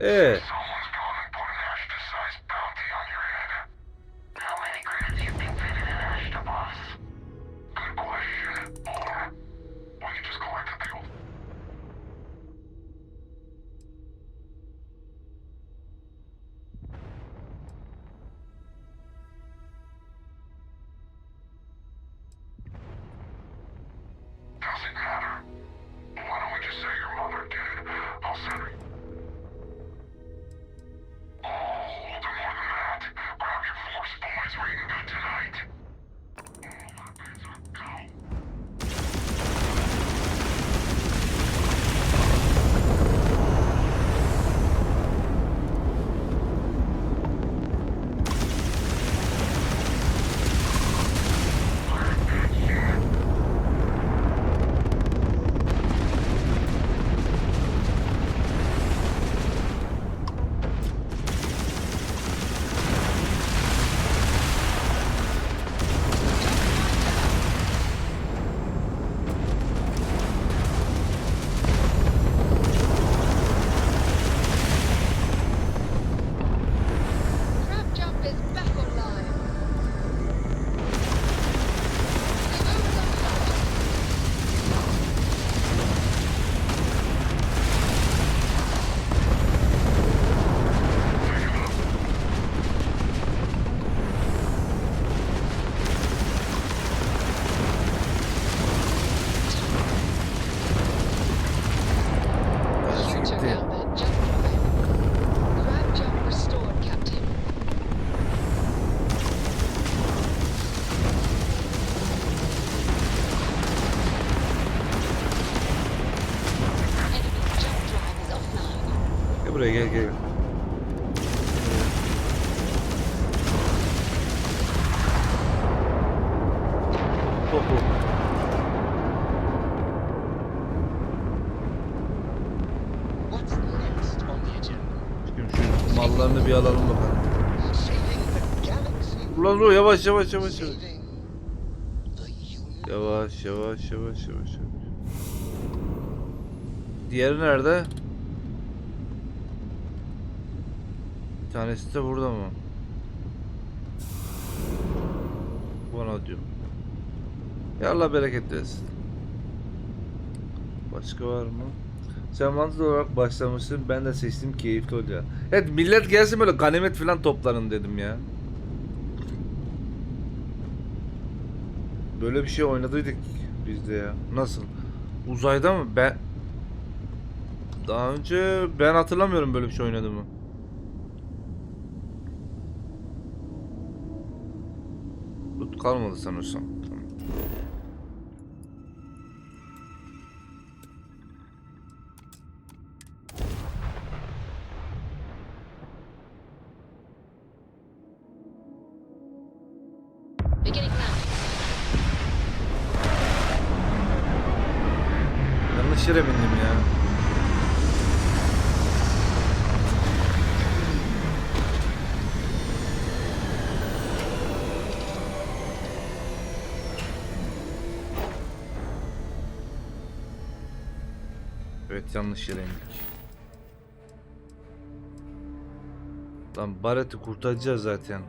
Ee, buraya gel. Hop. Şimdi şu mallarını bir alalım bakalım. Ulan dur, yavaş. Yavaş. Diğeri nerede? Bir tanesi de burada mı? Bana diyor. Ya Allah bereket versin. Başka var mı? Sen mantık olarak başlamışsın. Ben de seçtim, keyifli olacak. Evet, millet gelsin böyle ganimet falan toplanın dedim ya. Böyle bir şey oynadıydık biz de ya. Nasıl? Uzayda mı? Daha önce ben hatırlamıyorum böyle bir şey oynadığımı. Loot kalmadı sanırsam. Tamam. Yanlış yere bindim ya. Evet, yanlış yere indik. Lan Barret'i kurtaracağız zaten.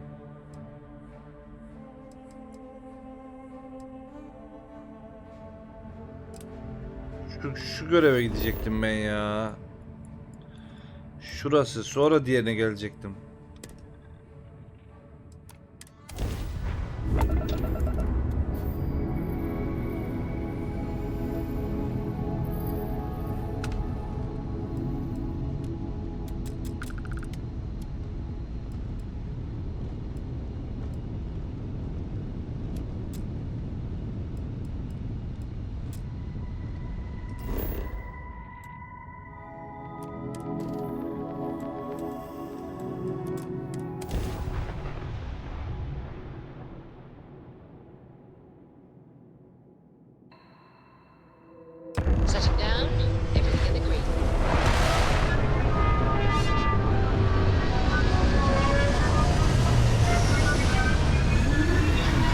Şu göreve gidecektim ben ya. Şurası, sonra diğerine gelecektim.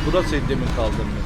Burası demin kaldırmış.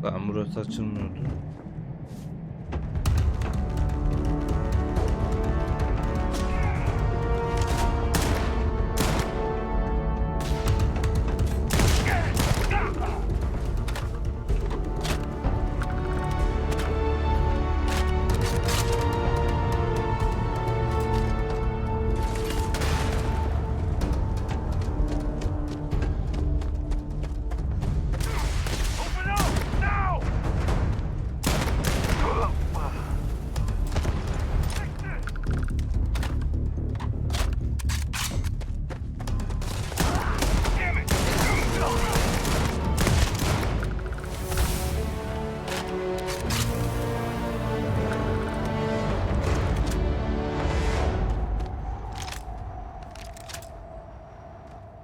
Tamam, burası açılmıyordu.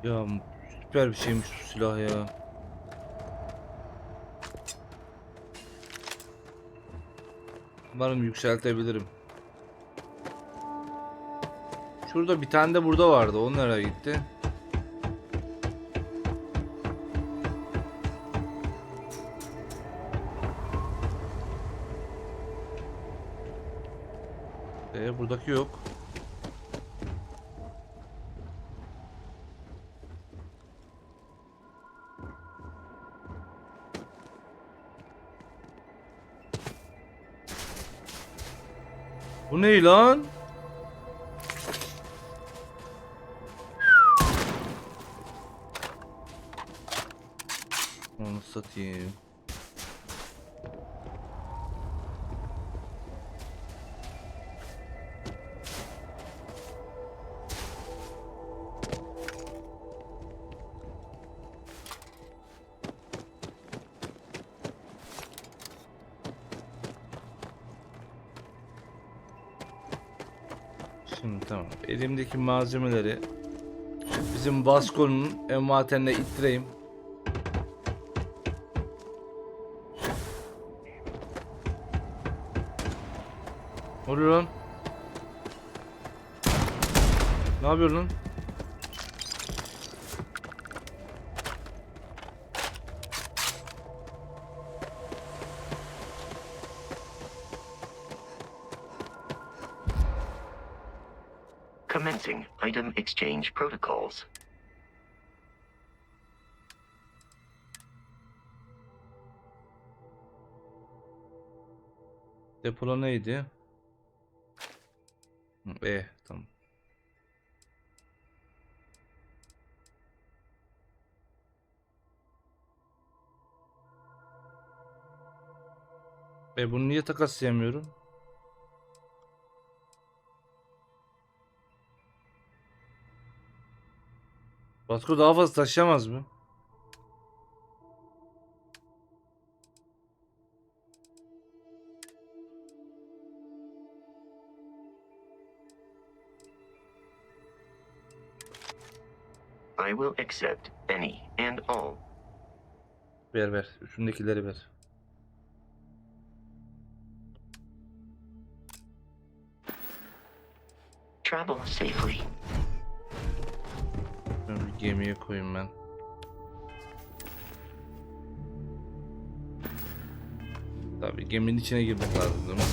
Ya süper bir şeymiş bu silah ya. Umarım yükseltebilirim. Şurada bir tane de burada vardı. O nereye gitti? Buradaki yok. Bu ne lan? Onu satayım. Şimdi tamam. Elimdeki malzemeleri bizim Vasco'nun envanterine ittireyim. Ne oluyor lan? Ne yapıyorsun lan? Commencing item exchange protocols. Depola neydi? Tamam. Bunu niye takaslayamıyorum? Vasco daha fazla taşıyamaz mı? I will accept any and all. Ver. Üstündekileri ver. Travel safely. Ben bir gemiye koyayım ben. Tabii geminin içine girmek lazım değil mi?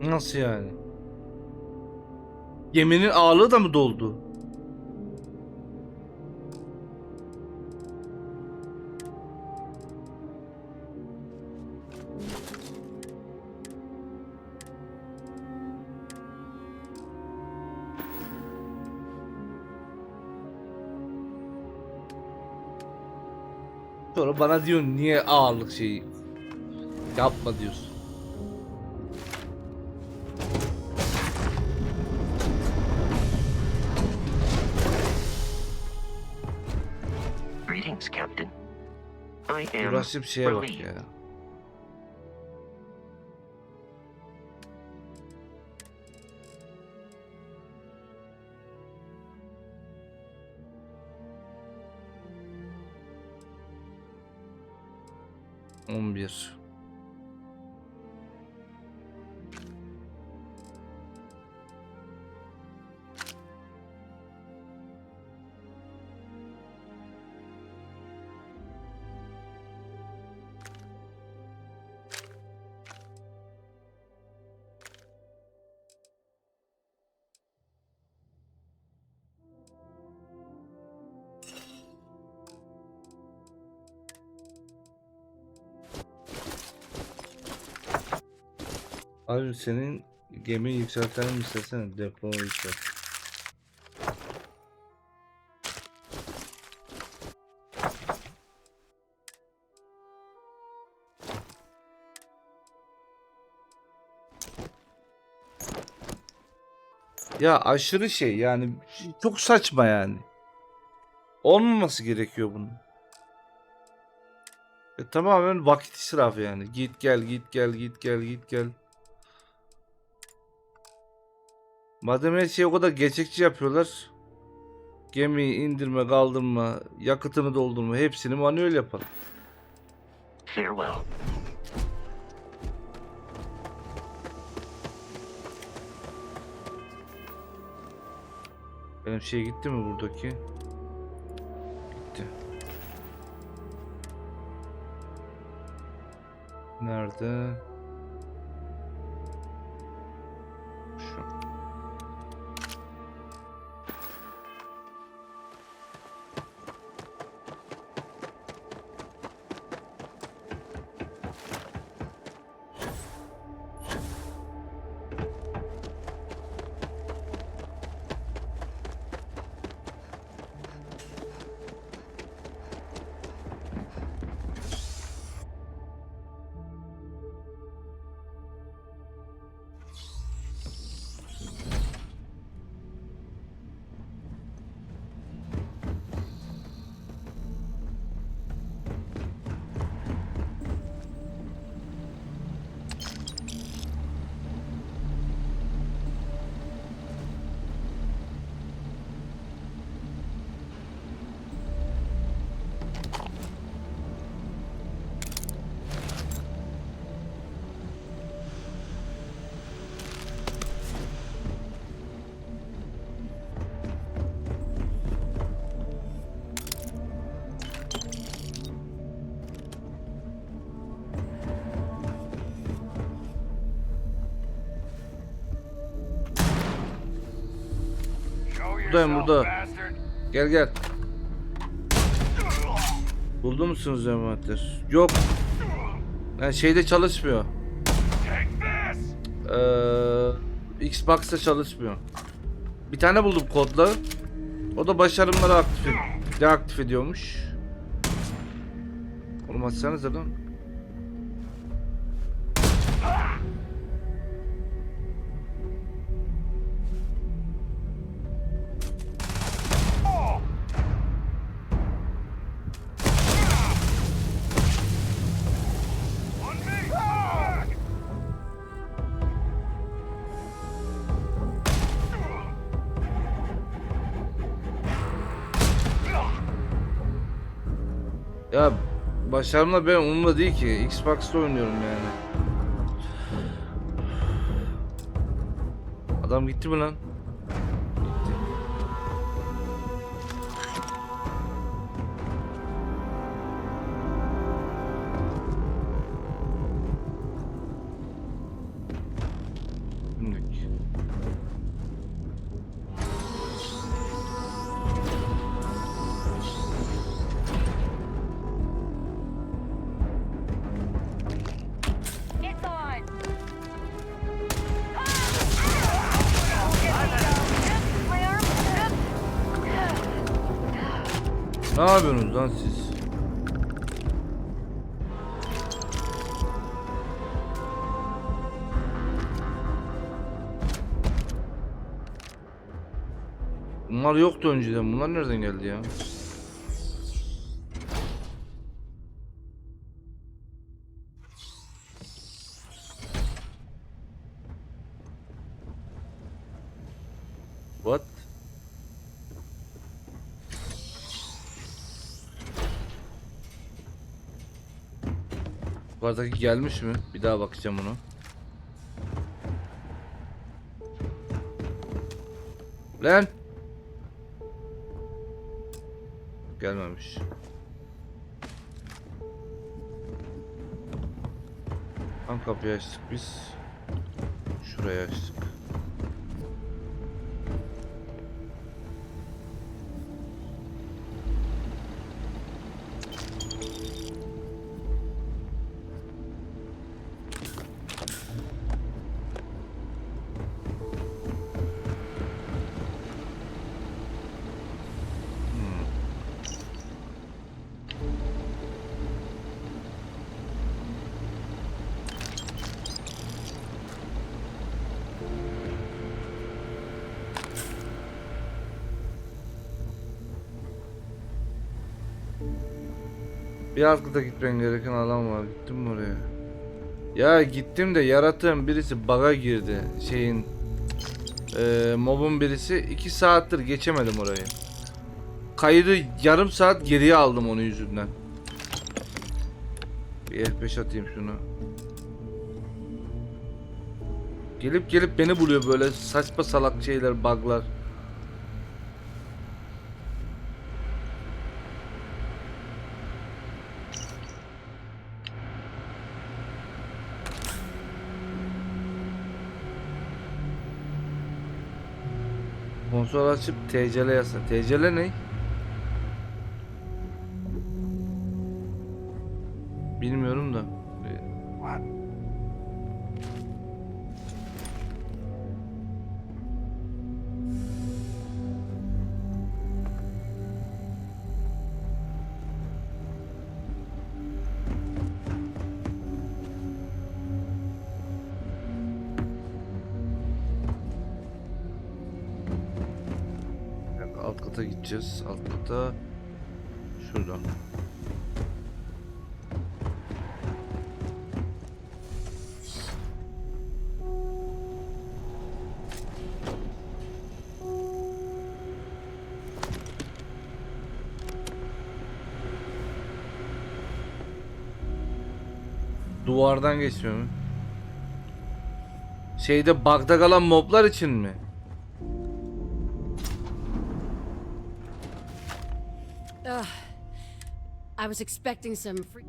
Nasıl yani? Geminin ağırlığı da mı doldu? Sonra bana diyorsun niye ağırlık şeyi yapma diyorsun. Greetings, Captain. I am Uğraşıp şeye bak relieved. ya. On bir. Abi senin gemiyi yükseltelim istesene, depo yükselt. Ya aşırı şey yani, çok saçma yani. Olmaması gerekiyor bunun. Tamamen vakit israfı yani. Git gel git gel git gel git gel. Madem her şeyi o kadar gerçekçi yapıyorlar. Gemiyi indirme, kaldırma, yakıtını doldurma, hepsini manuel yapalım. Farewell. Benim şey gitti mi buradaki? Gitti. Nerede? Şu. Buradayım burada. Gel gel. Buldu musunuz emanet? Yok. Yani şeyde çalışmıyor. Xbox'ta çalışmıyor. Bir tane buldum kodla. O da başarımları deaktif ediyormuş. Oğlum açsanıza lan. Ya başarımla ben umurumda değil ki. Xbox'ta oynuyorum yani. Adam gitti mi lan? Gitti. Günlük. It's on. My arm. Ne yapıyorsunuz lan siz? Bunlar yoktu önceden. Bunlar nereden geldi ya? What? Yukarıdaki gelmiş mi? Bir daha bakacağım ona. Lan! Gelmemiş. Tam kapıyı açtık biz. Şurayı açtık. Bir arkada gitmen gereken alan var. Gittim mi oraya? Ya gittim de yaratığın birisi bug'a girdi. Mob'un birisi 2 saattir geçemedim orayı. Kaydı yarım saat geriye aldım onun yüzünden. Bir F5 atayım şunu. Gelip beni buluyor böyle saçma salak şeyler, bug'lar. Konsol açıp TCL yazsa. TCL ne? Bilmiyorum da. Alt kata gideceğiz. Alt kata şuradan. Duvardan geçmiyor mu? Şeyde bug'da kalan moblar için mi? Ugh. I was expecting some free.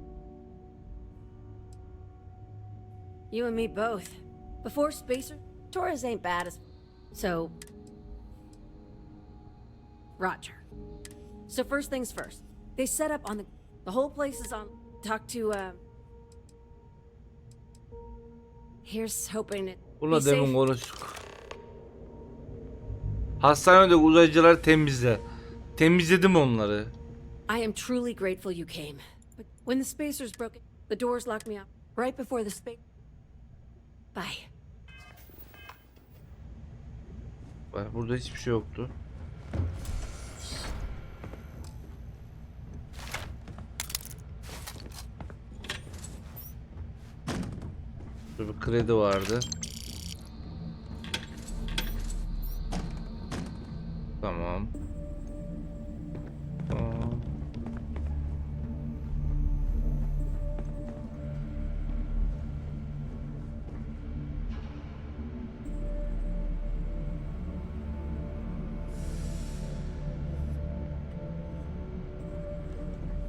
You and me both. Before Spacer, Torres ain't bad as. So. Roger. So first things first. They set up on the whole place is on. Talk to, Here's hoping it. Bununla demin konuştuk. Hastanede uzayıcıları temizle. Temizledim onları. I am truly grateful you came. But when the spacers broke it, the doors locked me up right before the space. Bye. Bak burada hiçbir şey yoktu. Burada bir kredi vardı. Tamam.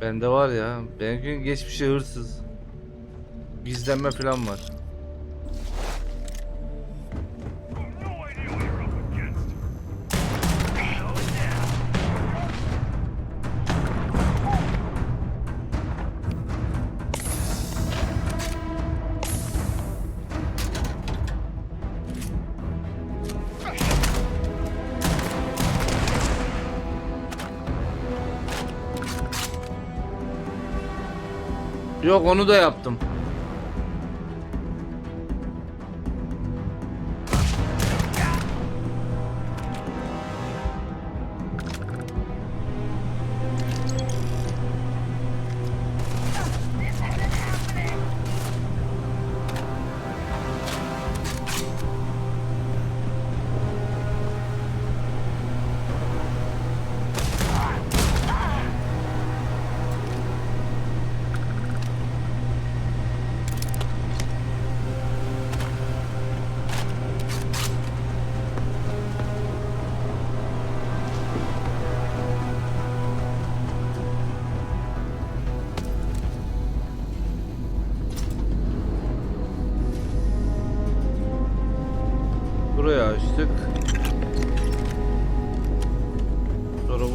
Bende var ya. Benimkinin geçmişi hırsız. Gizlenme falan var. Yok onu da yaptım.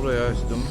Burayı açtım.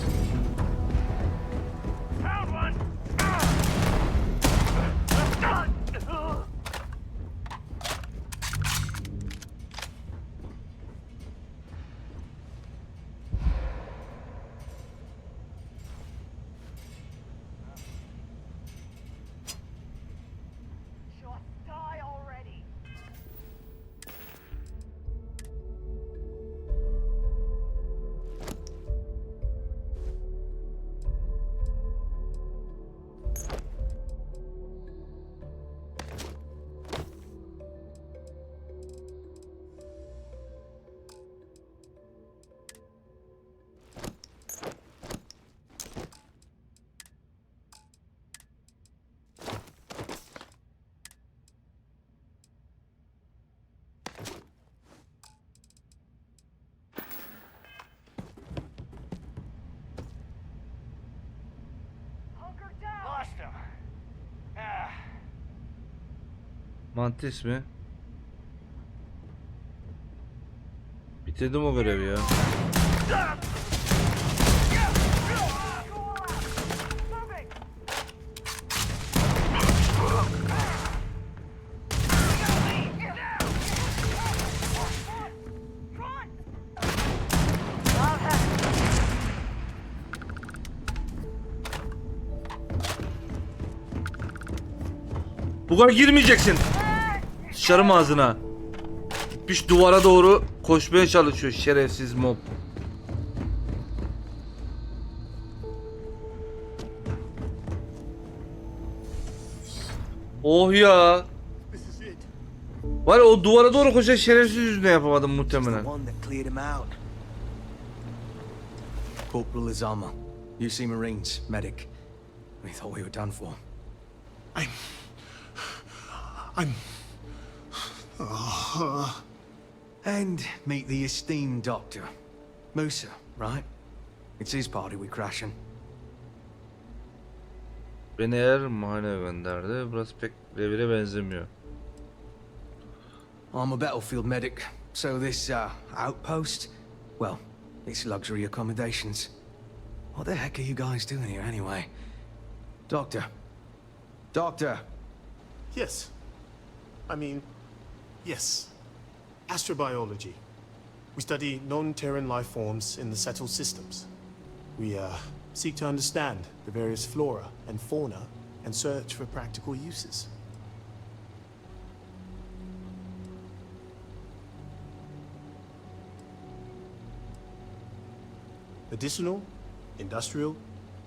Mantis mi? Bitirdim o görevi ya. Buga girmeyeceksin. Sıçarım ağzına. Gitmiş duvara doğru koşmaya çalışıyor şerefsiz mob. Oh ya. Var ya, o duvara doğru koşan şerefsiz yüzünden yapamadım muhtemelen. Corporal Izama, UC Marines, medic. We thought we were done for. I'm... And meet the esteemed doctor. Musa, right? It's his party we crashing. Beni Eğer mahalleye gönderdi. Burası pek revire benzemiyor. I'm a battlefield medic, so this outpost, well, it's luxury accommodations. What the heck are you guys doing here anyway? Doctor. Doctor. Yes. Yes. Astrobiology. We study non-Terran life forms in the settled systems. We seek to understand the various flora and fauna and search for practical uses. Medicinal, industrial,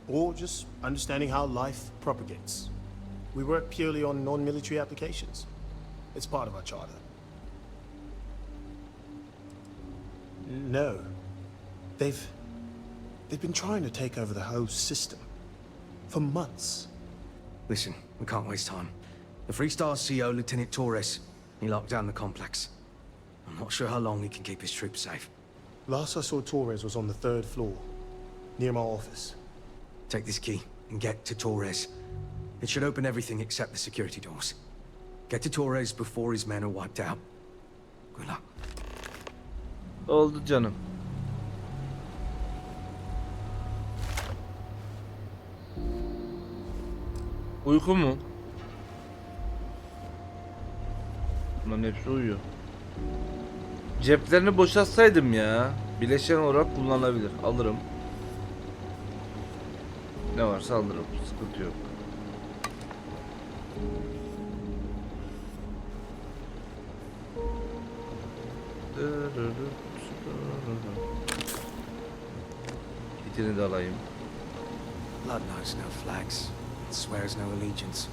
or just understanding how life propagates. We work purely on non-military applications. It's part of our charter. No. They've been trying to take over the whole system. For months. Listen, we can't waste time. The Freestar CO, Lieutenant Torres, he locked down the complex. I'm not sure how long he can keep his troops safe. Last I saw Torres was on the 3rd floor, near my office. Take this key and get to Torres. It should open everything except the security doors. Get to Torres before his men are wiped out. Good luck. Oldu canım. Uyku mu? Bunların hepsi uyuyor. Ceplerini boşaltsaydım ya. Bileşen olarak kullanılabilir. Alırım. Ne varsa alırım. Sıkıntı yok. Kitini de alayım. Blood knows no flags. It swears no allegiance.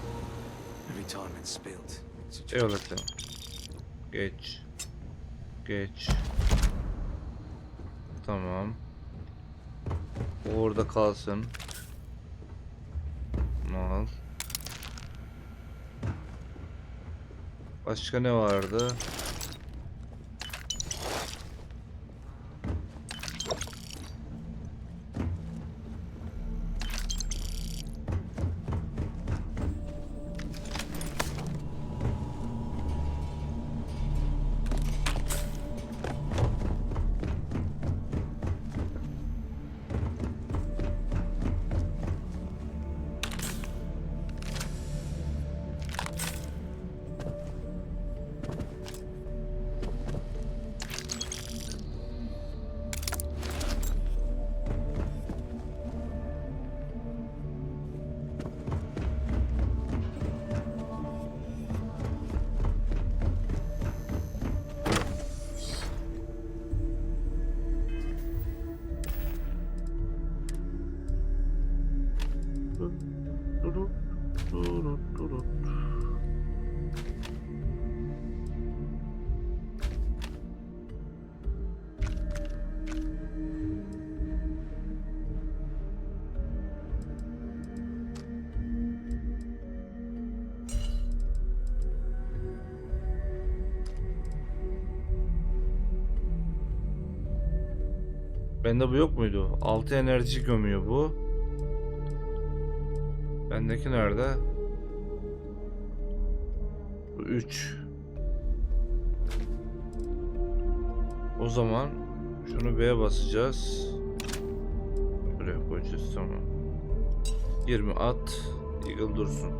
Every time it's spilled, it's a judgment. Eyvallah canım. Geç. Geç. Tamam. O orada kalsın. Al. Başka ne vardı? Bende bu yok muydu? 6 enerji gömüyor bu. Bendeki nerede? Bu 3. O zaman şunu B'ye basacağız. Buraya koyacağız, tamam. 20 at. Eagle dursun.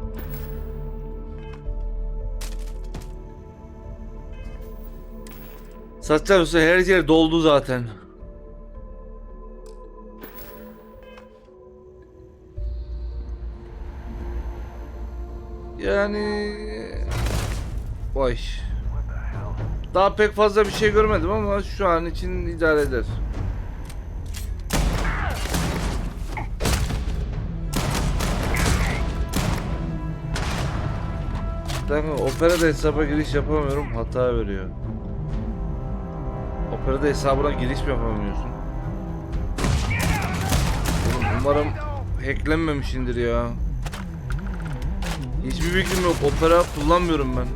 Saçlar olsa her yer doldu zaten. Yani vay. Daha pek fazla bir şey görmedim ama şu an için idare eder. Tamam, operada hesaba giriş yapamıyorum, hata veriyor. Operada hesabına giriş mi yapamıyorsun? Umarım hacklenmemişindir ya. Hiçbir fikrim yok. Opera kullanmıyorum ben.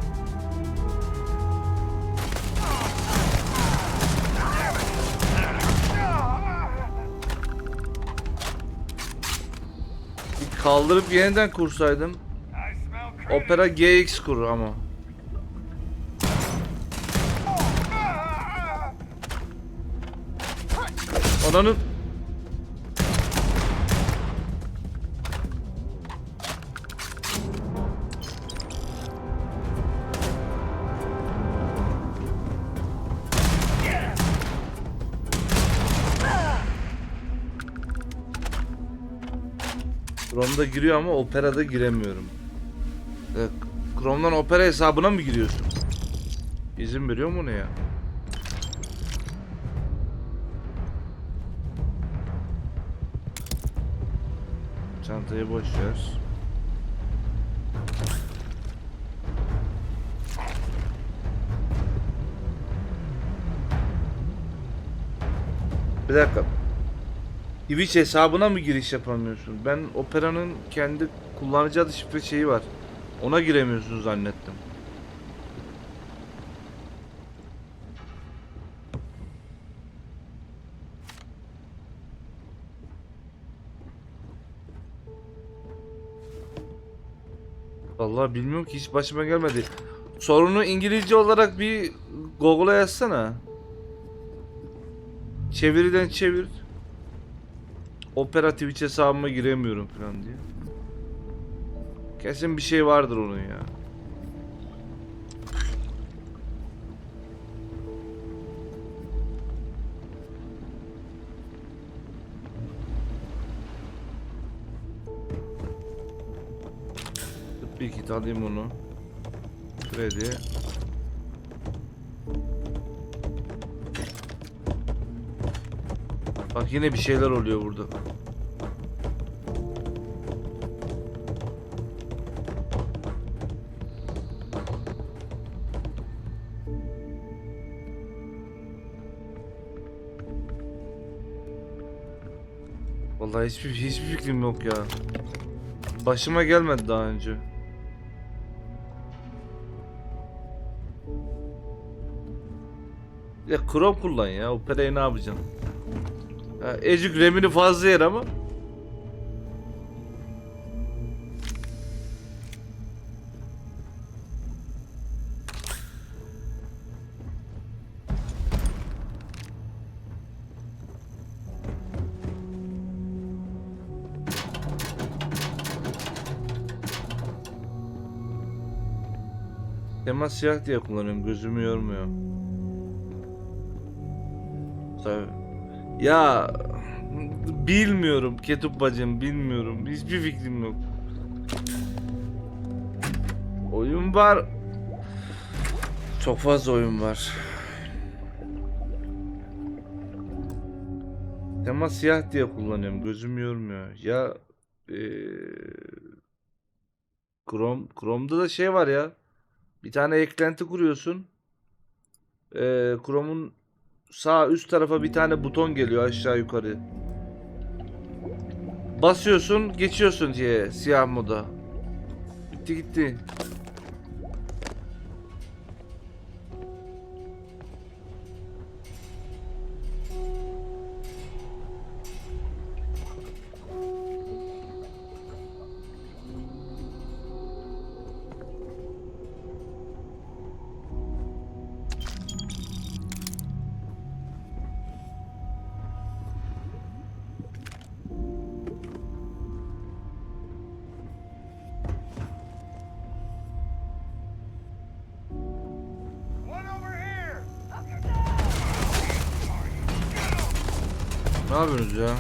Bir kaldırıp yeniden kursaydım. Opera GX kur ama. Ananın. Chrome'da giriyor ama Opera'da giremiyorum. Chrome'dan Opera hesabına mı giriyorsun? İzin veriyor mu ne ya? Çantayı boş ver. Bir dakika. Twitch hesabına mı giriş yapamıyorsun? Ben Opera'nın kendi kullanıcı adı şifre şeyi var. Ona giremiyorsun zannettim. Vallahi bilmiyorum ki, hiç başıma gelmedi. Sorunu İngilizce olarak bir Google'a yazsana. Çeviriden çevir. Opera Twitch hesabıma giremiyorum falan diye. Kesin bir şey vardır onun ya. Bir kit alayım onu. Ready. Bak yine bir şeyler oluyor burada. Vallahi hiçbir fikrim yok ya. Başıma gelmedi daha önce. Ya Chrome kullan ya. Opera'yı ne yapacaksın? Ya, Ecük RAM'ini fazla yer ama. Tema siyah diye kullanıyorum. Gözümü yormuyor. Tabii. Ya bilmiyorum Ketup bacım, bilmiyorum. Hiçbir fikrim yok. Oyun var. Çok fazla oyun var. Tema siyah diye kullanıyorum. Gözüm yormuyor. Ya Chrome'da da şey var ya. Bir tane eklenti kuruyorsun. Chrome'un sağ üst tarafa bir tane buton geliyor aşağı yukarı. Basıyorsun, geçiyorsun diye siyah moda. Bitti gitti. Ne yapıyorsunuz ya?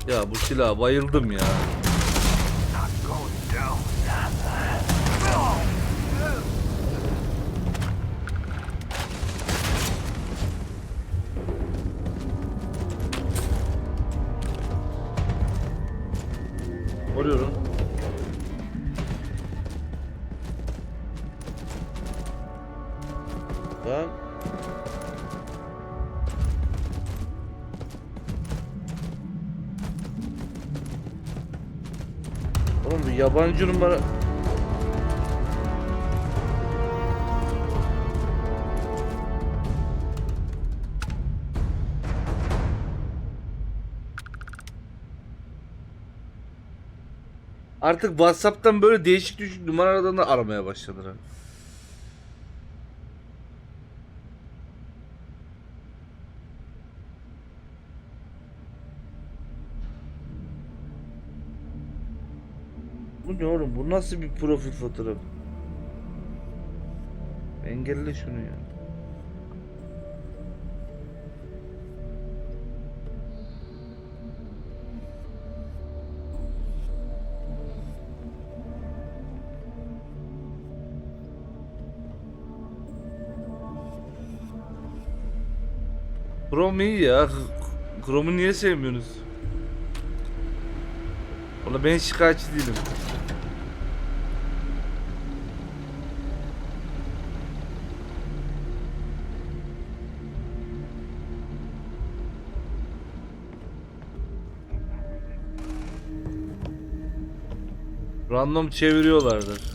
Ya bu silaha bayıldım ya. Vuruyorum. Tamam. Oğlum bu yabancı numara. Artık WhatsApp'tan böyle değişik düşük numaralardan da aramaya başladılar. Bu ne oğlum? Bu nasıl bir profil fotoğrafı? Engelle şunu ya. Chrome iyi ya. Chrome'u niye sevmiyorsunuz? Valla ben şikayetçi değilim. Random çeviriyorlardır.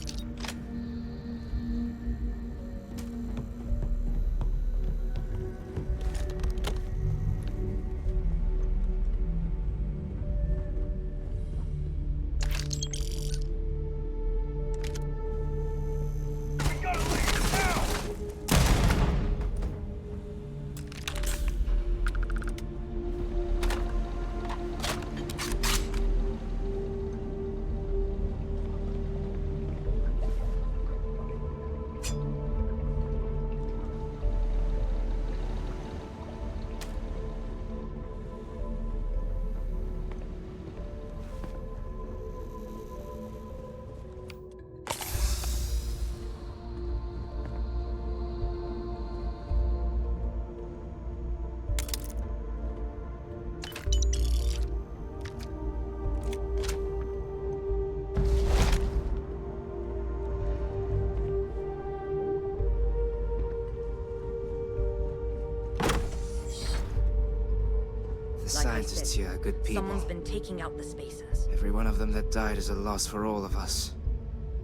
The Like I scientists said, here are good people. someone's been taking out the spacers. Every one of them that died is a loss for all of us.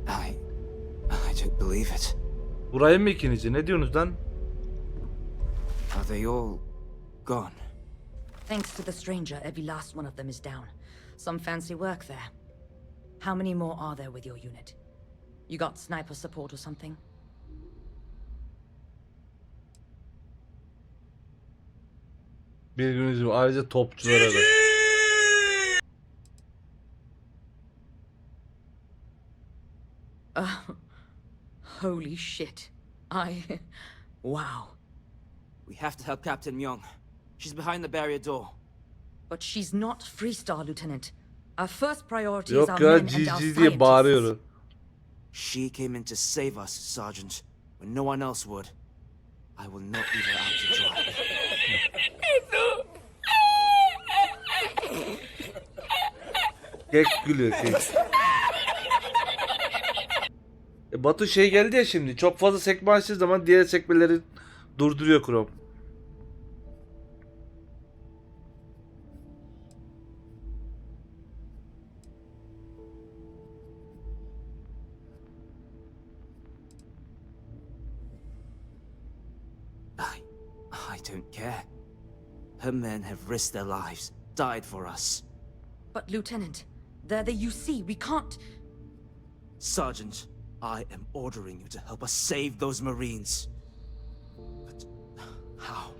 I don't believe it. Burayı mı ikinizi? Ne diyorsunuz lan? Are they all gone? Thanks to the stranger, every last one of them is down. Some fancy work there. How many more are there with your unit? You got sniper support or something? Bilginiz gibi ayrıca topçulara da. Holy shit. Wow. We have to help Captain Myung. She's behind the barrier door. But she's not Freestar, Lieutenant. Our first priority is Yok our ya, men and our GG diye scientists. bağırıyor. She came in to save us, Sergeant, when no one else would. I will not leave her out to dry. Kek gülüyor kek. Batu şey geldi ya şimdi. Çok fazla sekme açtığı zaman diğer sekmeleri durduruyor Chrome. I don't care. Her men have risked their lives, died for us. But Lieutenant, they're the UC. We can't... Sergeant, I am ordering you to help us save those Marines. But how?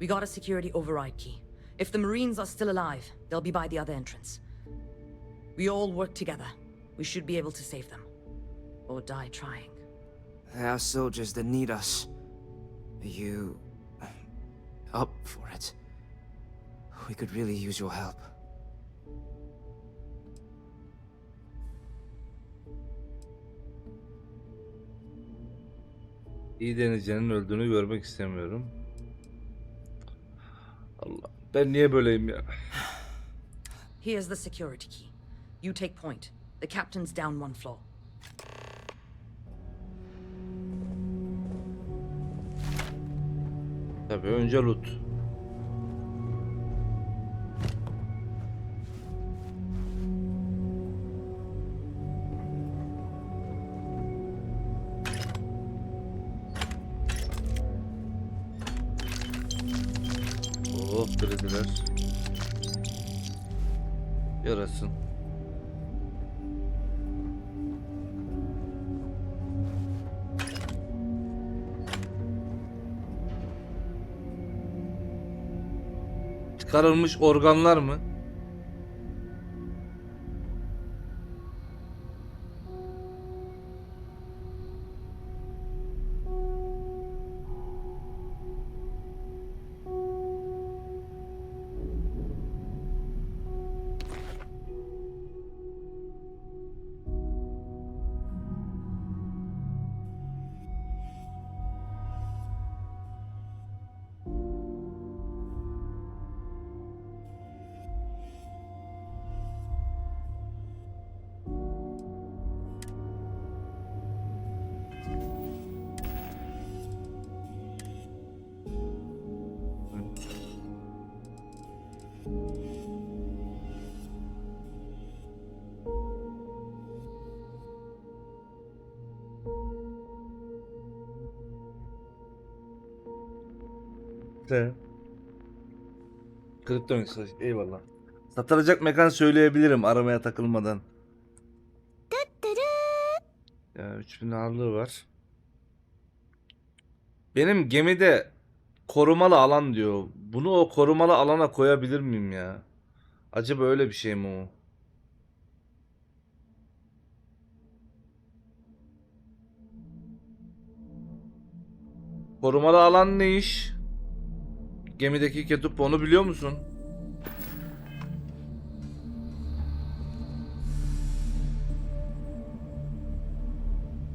We got a security override key. If the Marines are still alive, they'll be by the other entrance. We all work together. We should be able to save them. Or die trying. There are soldiers that need us. Are you up for it? We could really use your help. İyi denizcinin öldüğünü görmek istemiyorum. Allah, ben niye böyleyim ya? Here's the security key. You take point. The captain's down one floor. Tabii önce loot. Oh, krediler. Yarasın. Çıkarılmış organlar mı? Kripto mesaj. Eyvallah. Satılacak mekan söyleyebilirim aramaya takılmadan. Ya 3000 ağırlığı var. Benim gemide korumalı alan diyor. Bunu o korumalı alana koyabilir miyim ya? Acaba öyle bir şey mi o? Korumalı alan ne iş? Gemideki ketup onu biliyor musun?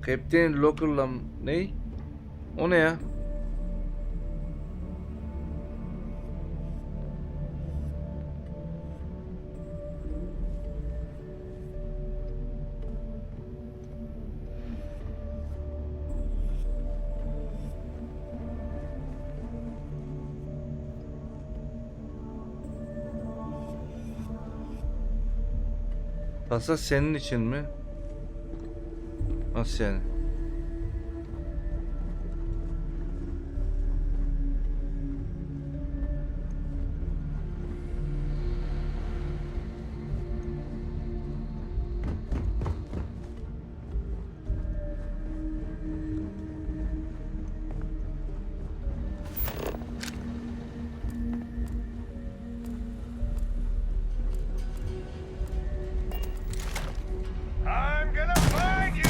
Captain Locker'la ne? O ne ya? Kasa senin için mi? Nasıl yani? I'm gonna find you!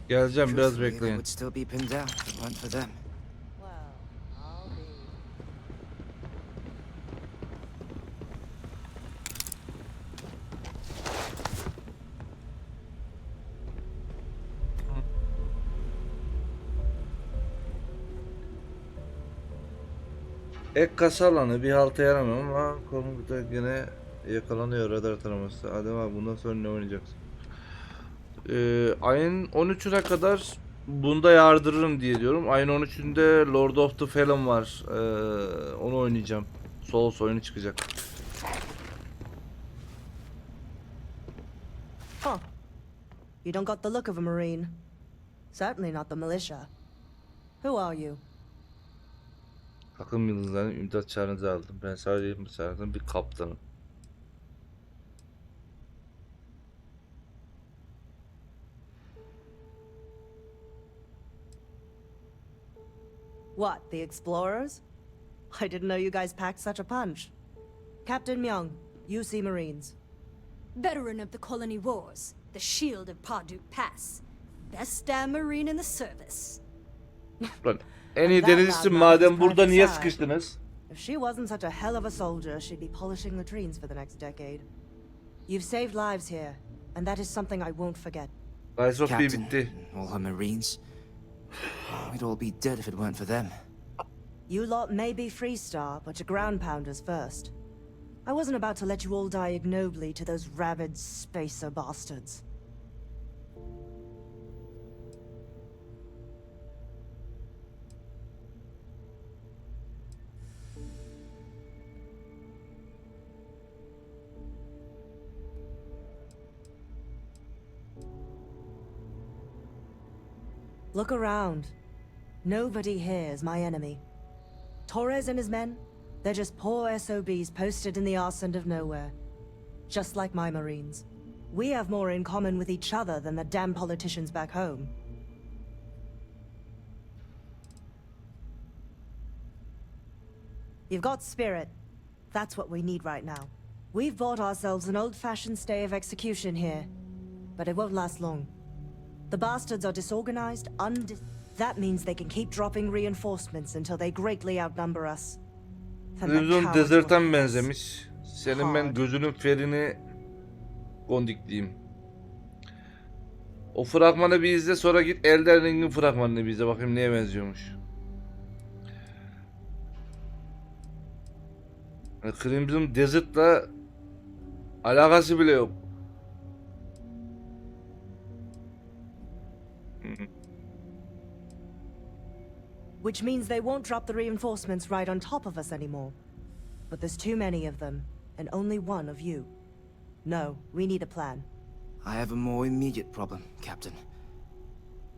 Geleceğim, biraz Truthfully, they bekleyin. would still be pinned down if it weren't for them. Ek kasa alanı bir halta yaramıyor ama konuda yine yakalanıyor radar taraması. Adem abi bundan sonra ne oynayacaksın? Ayın 13'üne kadar bunda yardırırım diye diyorum. Ayın 13'ünde Lord of the Fallen var. Onu oynayacağım. Souls oyunu çıkacak. Huh. You don't got the look of a Marine. Certainly not the militia. Who are you? Takım yıldızlarının imdat çağrınızı aldım. Ben sadece bu çağrının bir kaptanım. What, the explorers? I didn't know you guys packed such a punch. Captain Myung, UC Marines. Veteran of the colony wars, the shield of Parduk Pass. Best damn marine in the service. Lan en iyi denizcisin madem burada niye sıkıştınız? If she wasn't such a hell of a soldier, she'd be polishing latrines for the next decade. You've saved lives here, and that is something I won't forget. Rise of B Captain bitti. and all her Marines. We'd all be dead if it weren't for them. You lot may be Freestar, but you're ground pounders first. I wasn't about to let you all die ignobly to those rabid spacer bastards. Look around. Nobody here is my enemy. Torres and his men, they're just poor SOBs posted in the arse end of nowhere. Just like my Marines. We have more in common with each other than the damn politicians back home. You've got spirit. That's what we need right now. We've bought ourselves an old-fashioned stay of execution here, but it won't last long. The bastards are disorganized, That means they can keep dropping reinforcements until they greatly outnumber us. Then the Televizyon cowards Desert'tan will hit us benzemiş. Senin ben hard. gözünün ferini gondikliyim. O fragmanı bir izle, sonra git Elden Ring'in fragmanını bir izle, bakayım neye benziyormuş. Crimson Desert'la alakası bile yok. Which means they won't drop the reinforcements right on top of us anymore. But there's too many of them, and only one of you. No, we need a plan. I have a more immediate problem, Captain.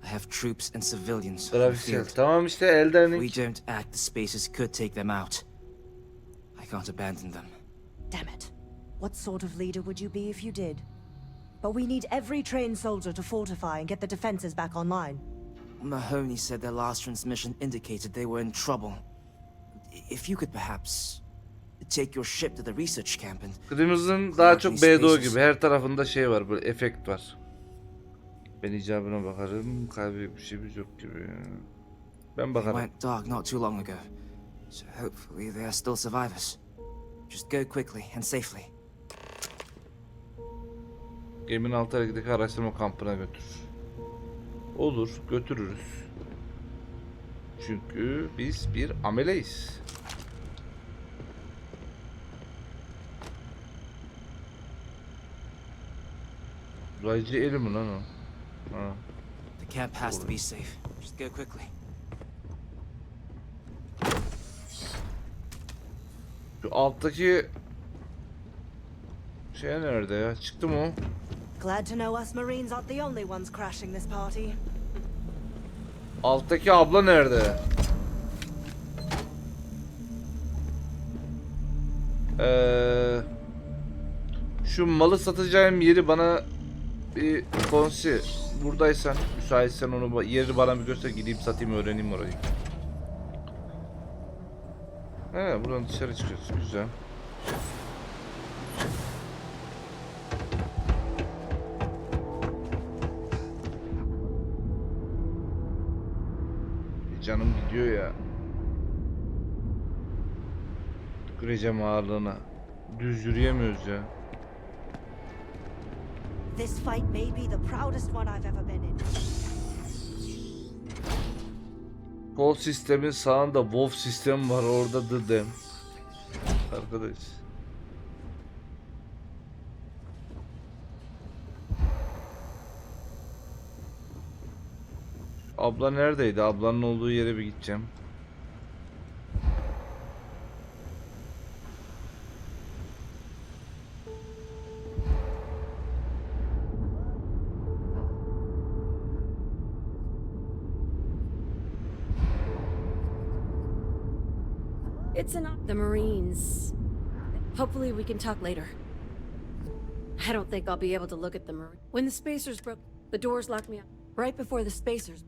I have troops and civilians on the Grafiksel. field. Tamam işte Elden If Ring. we don't act, the spacers could take them out. I can't abandon them. Damn it. What sort of leader would you be if you did? But we need every trained soldier to fortify and get the defenses back online. Mahoney said their last transmission indicated they were in trouble. If you could perhaps take your ship to the research camp and... Crimson daha çok BDO gibi. Her tarafında şey var, böyle efekt var. Ben icabına bakarım. Kaybedecek bir şeyimiz yok gibi. Ben They bakarım. went dark not too long ago, so hopefully they are still survivors. Just go quickly and safely. Geminin alt hareketdeki araştırma kampına götür. Olur, götürürüz. Çünkü biz bir ameleyiz. Uzaycı eli mi lan o? Ha. The camp has to be safe. Just go quickly. Şu alttaki şey nerede ya? Çıktı mı o? Glad to know us Marines aren't the only ones crashing this party. Alttaki abla nerede? Şu malı satacağım yeri bana bir konsi. Buradaysan, müsaitsen onu yeri bana bir göster, gideyim satayım, öğreneyim orayı. He, buradan dışarı çıkıyoruz. Güzel. canım gidiyor ya. Tüküreceğim ağırlığına. Düz yürüyemiyoruz ya. This fight may be the proudest one I've ever been in. Kol sistemin sağında WoW sistemi var, orada The Dam. Arkadaş. Abla neredeydi? Ablanın olduğu yere bir gideceğim. It's the Marines. Hopefully we can talk later. I don't think I'll be able to look at the Marine. When the spacers broke, the doors locked me up. Right before the spacers.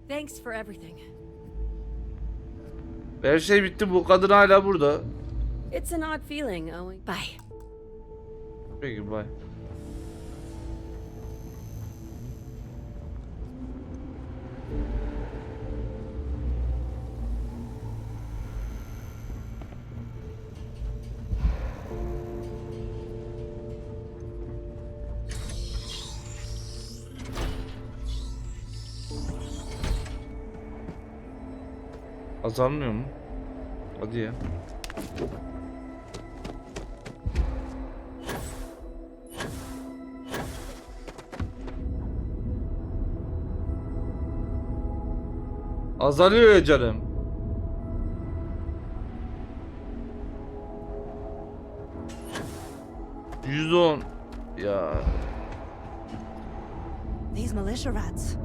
Thanks for everything. Her şey bitti, bu kadın hala burada. It's an odd feeling, Owen. Bye. Peki, bye. Azalmıyor mu? Hadi ya. Azalıyor ya canım. %10 ya. These militia rats.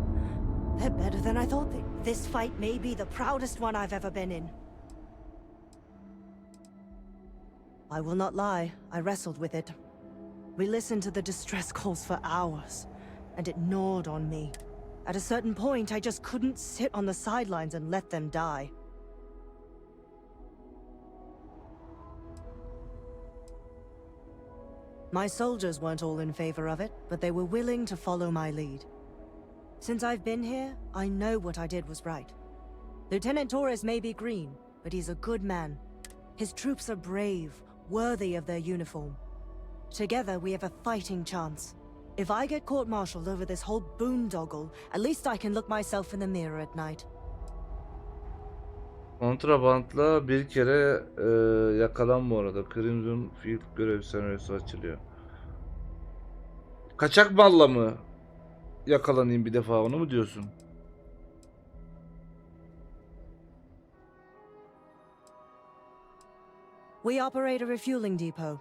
They're better than I thought they. This fight may be the proudest one I've ever been in. I will not lie, I wrestled with it. We listened to the distress calls for hours, and it gnawed on me. At a certain point, I just couldn't sit on the sidelines and let them die. My soldiers weren't all in favor of it, but they were willing to follow my lead. Since I've been here, I know what I did was right. Lieutenant Torres may be green, but he's a good man. His troops are brave, worthy of their uniform. Together, we have a fighting chance. If I get court-martialed over this whole boondoggle, at least I can look myself in the mirror at night. Kontrabandla bir kere yakalan bu arada. Crimson Field görev senaryosu açılıyor. Kaçak malla mı yakalanayım bir defa, onu mu diyorsun? We operate a refueling depot.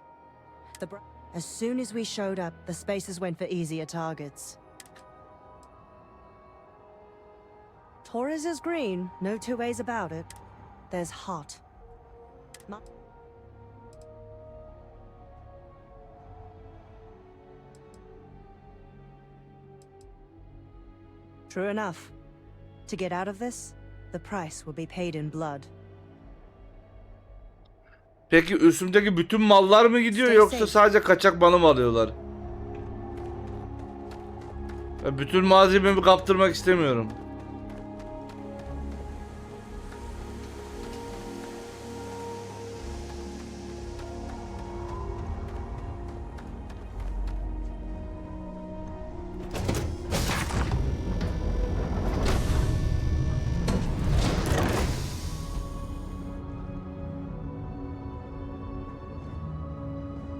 As soon as we showed up, the spacers went for easier targets. Torres is green, no two ways about it. There's hot. True enough. To get out of this, the price will be paid in blood. Peki üstümdeki bütün mallar mı gidiyor yoksa sadece kaçak malı mı alıyorlar? Bütün malzememi kaptırmak istemiyorum.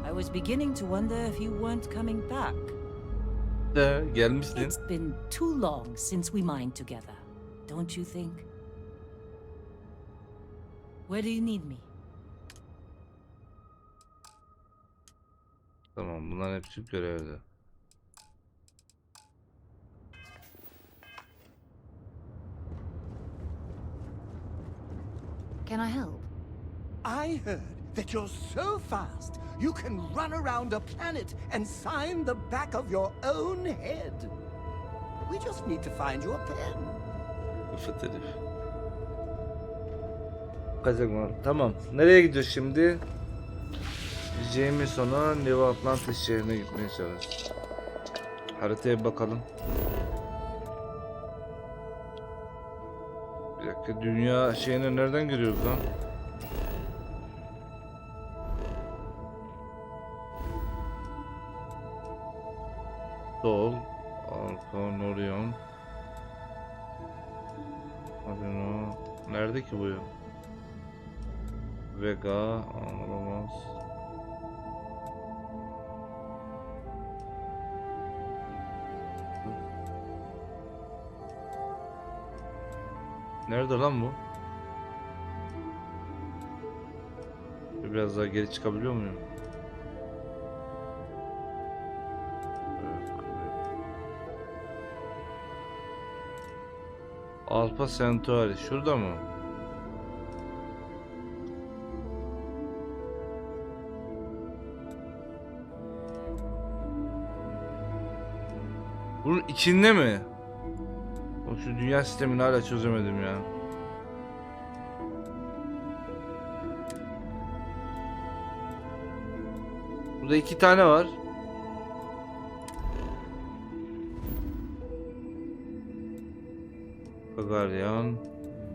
I was beginning to wonder if you weren't coming back. Gelmişsin. It's been too long since we mined together, don't you think? Where do you need me? Tamam, bunlar hepsi görevde. Can I help? I heard that you're so fast you can run around a planet and sign the back of your own head. We just need to find you a pen. Üfet herif. Kaçak mal. Tamam. Nereye gidiyoruz şimdi? Jameson'a New Atlantis şehrine gitmeye çalışıyoruz. Haritaya bakalım. Bir dakika, dünya şeyine nereden giriyoruz lan? Sol, arka, Orion. Orion. Nerede ki bu ya? Vega, anlamaz. Nerede lan bu? Biraz daha geri çıkabiliyor muyum? Alpha Centauri şurada mı? Bunun içinde mi? O şu dünya sistemini hala çözemedim ya. Burada 2 tane var. Gagarin,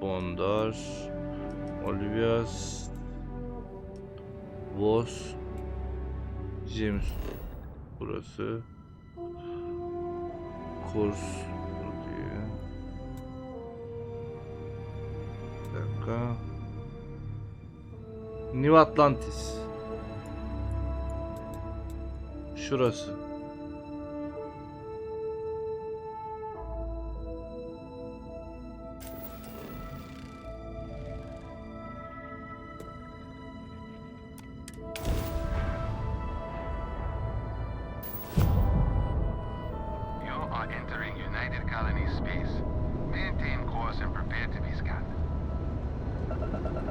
Bondar, Olivias, Vos, James. Burası. Kurs. Bir dakika. New Atlantis. Şurası.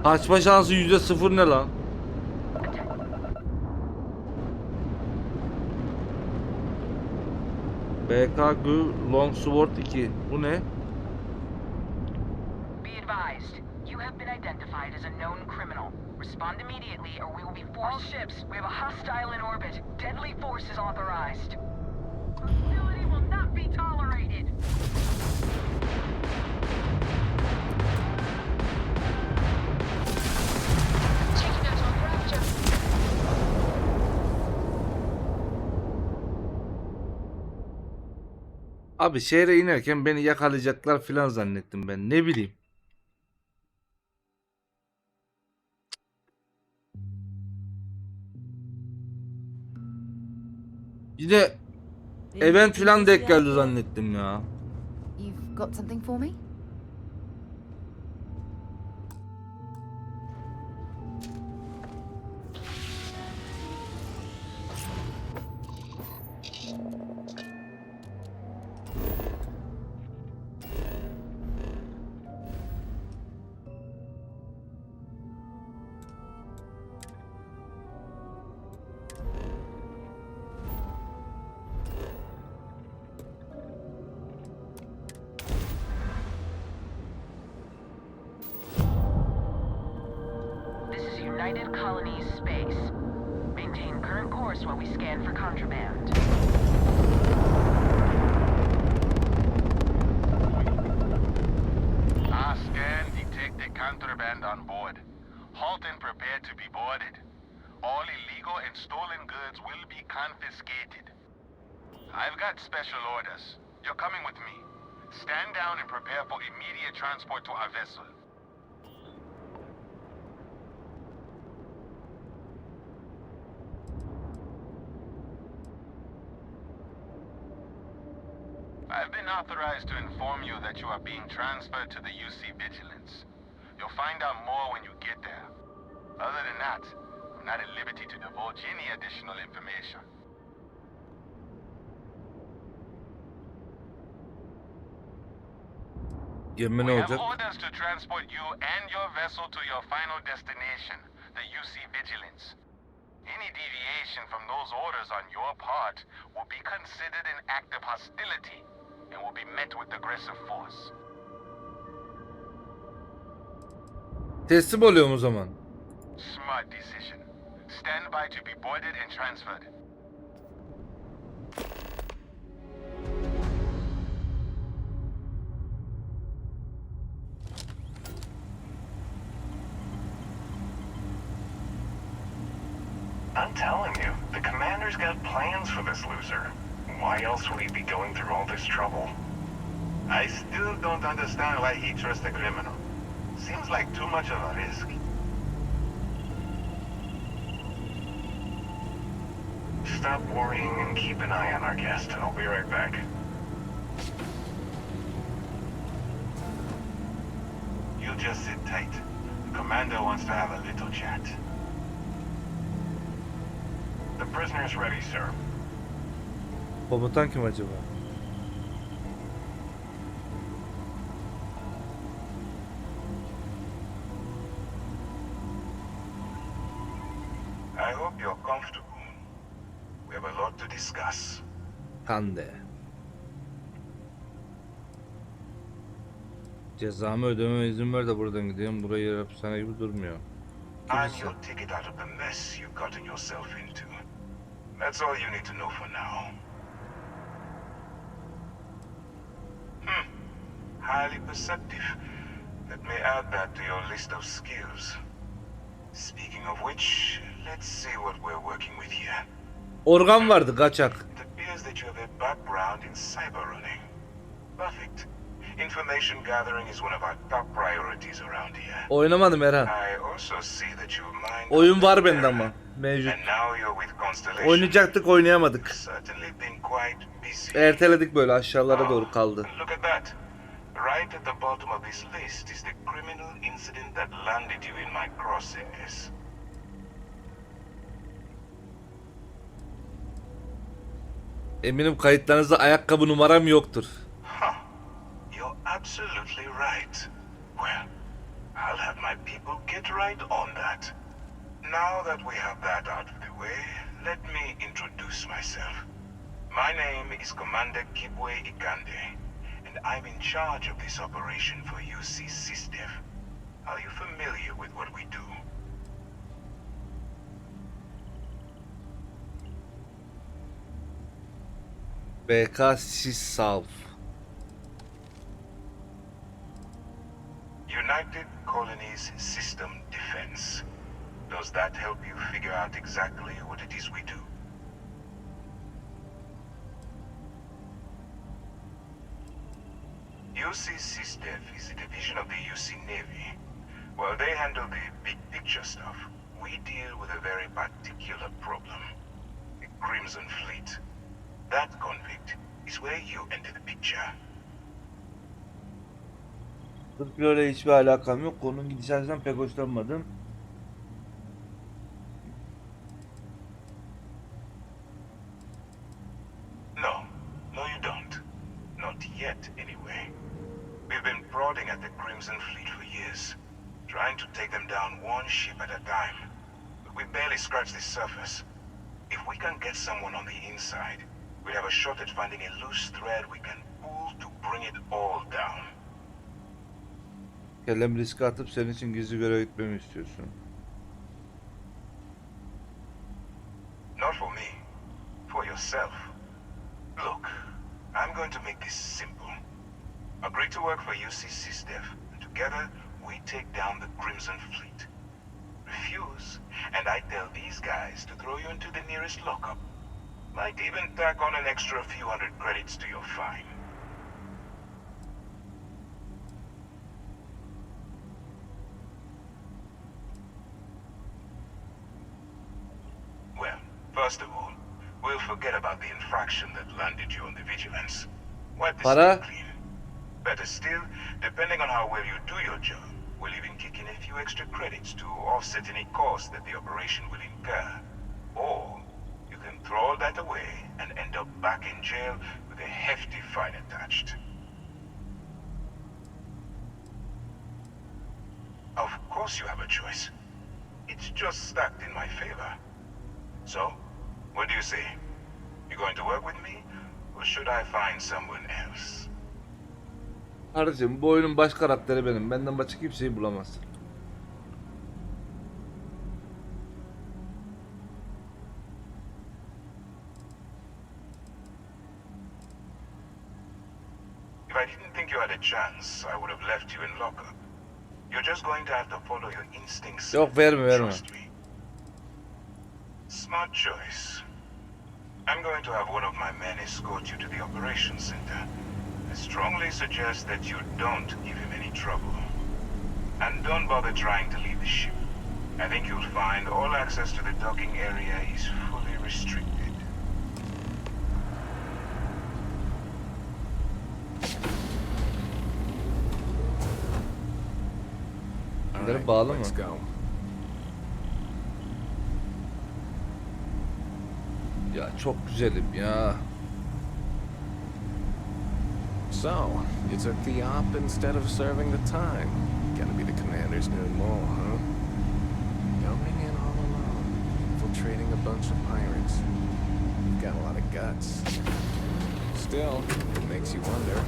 Kaçma şansı %0 ne lan? BKG Longsword 2. Bu ne? Be advised, you have been identified as a known criminal. Respond immediately or we will be forced. All ships, we have a hostile in orbit. Deadly force is authorized. Hostility will not be tolerated. Taking out on rapture. Abi şehre inerken beni yakalayacaklar filan zannettim ben. Ne bileyim. Yine event filan denk geldi zannettim ya. You've got something for me? United Colonies space. Maintain current course while we scan for contraband. Our scan detected contraband on board. Halt and prepare to be boarded. All illegal and stolen goods will be confiscated. I've got special orders. You're coming with me. Stand down and prepare for immediate transport to our vessel. I've been authorized to inform you that you are being transferred to the UC Vigilance. You'll find out more when you get there. Other than that, I'm not at liberty to divulge any additional information. Gemi ne We have olacak? orders to transport you and your vessel to your final destination, the UC Vigilance. Any deviation from those orders on your part will be considered an act of hostility and will be met with aggressive force. Teslim oluyorum o zaman. Smart decision. Stand by to be boarded and transferred. I'm telling you, the commander's got plans for this loser. Why else would he be going through all this trouble? I still don't understand why he trusts a criminal. Seems like too much of a risk. Stop worrying and keep an eye on our guest. I'll be right back. You just sit tight. The commander wants to have a little chat. The prisoner's ready, sir. Komutan kim acaba? I hope you're comfortable. We have a lot to discuss. Kendi. Cezamı ödememe izin ver de buradan gideyim. Burayı hapishane gibi durmuyor. I'm your ticket out of the mess you've gotten yourself into. That's all you need to know for now. Highly perceptive. Let me add that to your list of skills. Speaking of which, let's see what we're working with here. Organ vardı kaçak. It appears that you have a background in cyber running. Perfect. Information gathering is one of our top priorities around here. Oynamadım Erhan. I also see that you mind. Oyun var bende ama mevcut. And now you're with Constellation. Oynayacaktık oynayamadık. Certainly been quite busy. Erteledik böyle aşağılara doğru kaldı. Look at that. Right at the bottom of this list is the criminal incident that landed you in my crosshairs. Eminim kayıtlarınızda ayakkabı numaram yoktur. You're absolutely right. Well, I'll have my people get right on that. Now that we have that out of the way, let me introduce myself. My name is Commander Kibwe Ikande, and I'm in charge of this operation for UC SysDev. Are you familiar with what we do? BK Sissav. United Colonies System Defense. Does that help you figure out exactly what it is we do? UC SysDev is a division of the UC Navy. While they handle the big picture stuff, we deal with a very particular problem. The Crimson Fleet. That convict is where you enter the picture. Starfield ile hiçbir alakam yok. Konunun gidişatından pek hoşlanmadım. No, you don't. Not yet, anyway. We've been prodding at the Crimson Fleet for years, trying to take them down one ship at a time. But we barely scratched the surface. If we can get someone on the inside, we'll have a shot at finding a loose thread we can pull to bring it all down. Kellem riske atıp senin için gizli göreve gitmemi istiyorsun. Not for me. For yourself. Look, I'm going to make this simple. Agree to work for UC SysDev, and together we take down the Crimson Fleet. Refuse, and I tell these guys to throw you into the nearest lockup. Might even tack on an extra few hundred credits to your fine. Well, first of all, we'll forget about the infraction that landed you on the vigilance. Wipe the slate clean. Better still, depending on how well you do your job, we'll even kick in a few extra credits to offset any cost that the operation will incur. Or you can throw all that away and end up back in jail with a hefty fine attached. Of course you have a choice. It's just stacked in my favor. So, what do you say? You going to work with me, or should I find someone else? Kardeşim bu oyunun baş karakteri benim. Benden başka kimseyi bulamazsın. If I didn't think you had a chance, I would have left you in lockup. You're just going to have to follow your instincts. Yok verme. Trust me. Smart choice. I'm going to have one of my men escort you to the operations center. I strongly suggest that you don't give him any trouble. And don't bother trying to leave the ship. I think you'll find all access to the docking area is fully restricted. Bunları bağlı mı? Let's go. Ya çok güzelim ya. So, you took the op instead of serving the time. Gotta be the commander's new mole, huh? Going in all alone, infiltrating a bunch of pirates. You've got a lot of guts. Still, it makes you wonder,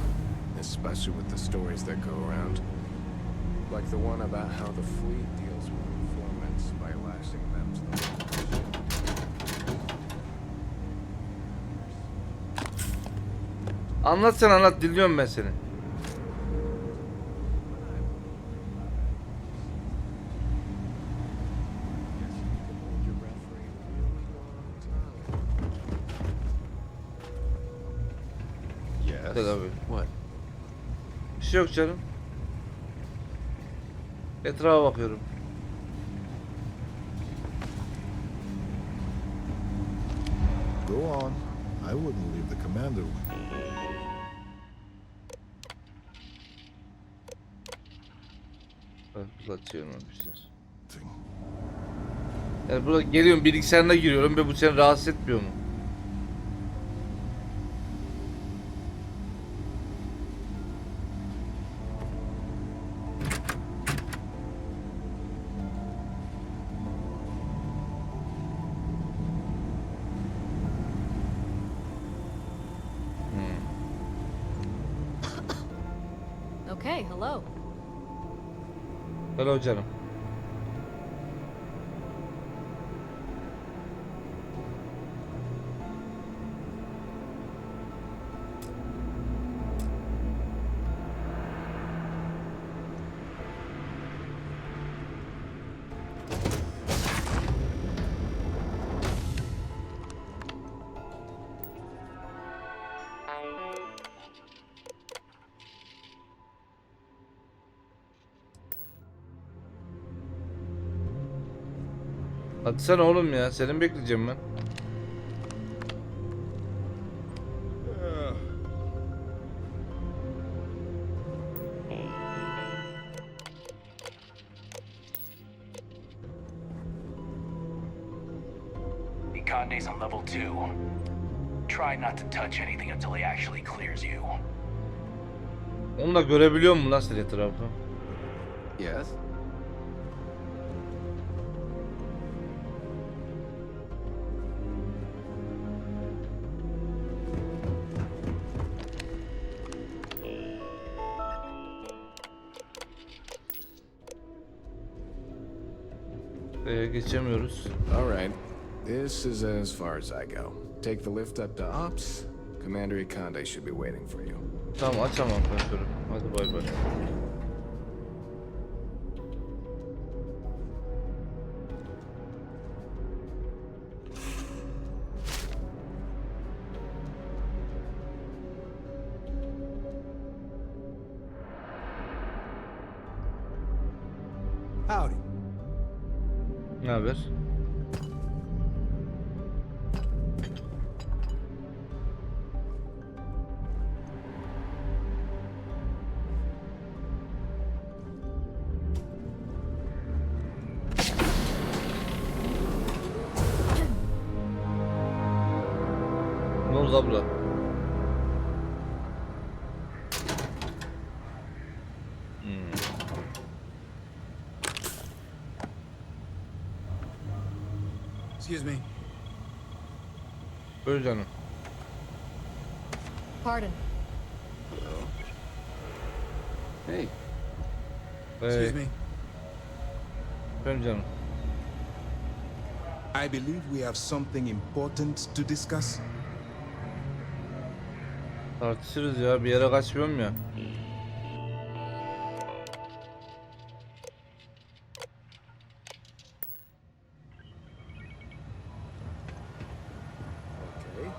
especially with the stories that go around. Like the one about how the fleet deals with informants by lashing them to the Anlat sen anlat, dinliyorum ben seni. Yes. Abi. What? Bir şey yok canım. Etrafa bakıyorum. Go on. I wouldn't leave the commander. Uzatıyorum işte. Yani burada geliyorum, bilgisayarına giriyorum ve bu seni rahatsız etmiyor mu? Okay, hello. Hello canım. Hadi sen oğlum ya, senin bekleyeceğim ben. Conde's on level 2. Try not to touch anything until he actually clears you. Onu da görebiliyor musun lan sen etrafı? Yes. Geçemiyoruz. All right. This is as far as I go. Take the lift up to ops. Commander Conde should be waiting for you. Tamam, açamam asansörü. Hadi bay bay. Howdy. Ne haber? Ne oldu abla? Excuse me. Buyur canım. Pardon. Hey. Excuse me. Efendim canım. I believe we have something important to discuss. Tartışırız ya, bir yere kaçmıyorum ya.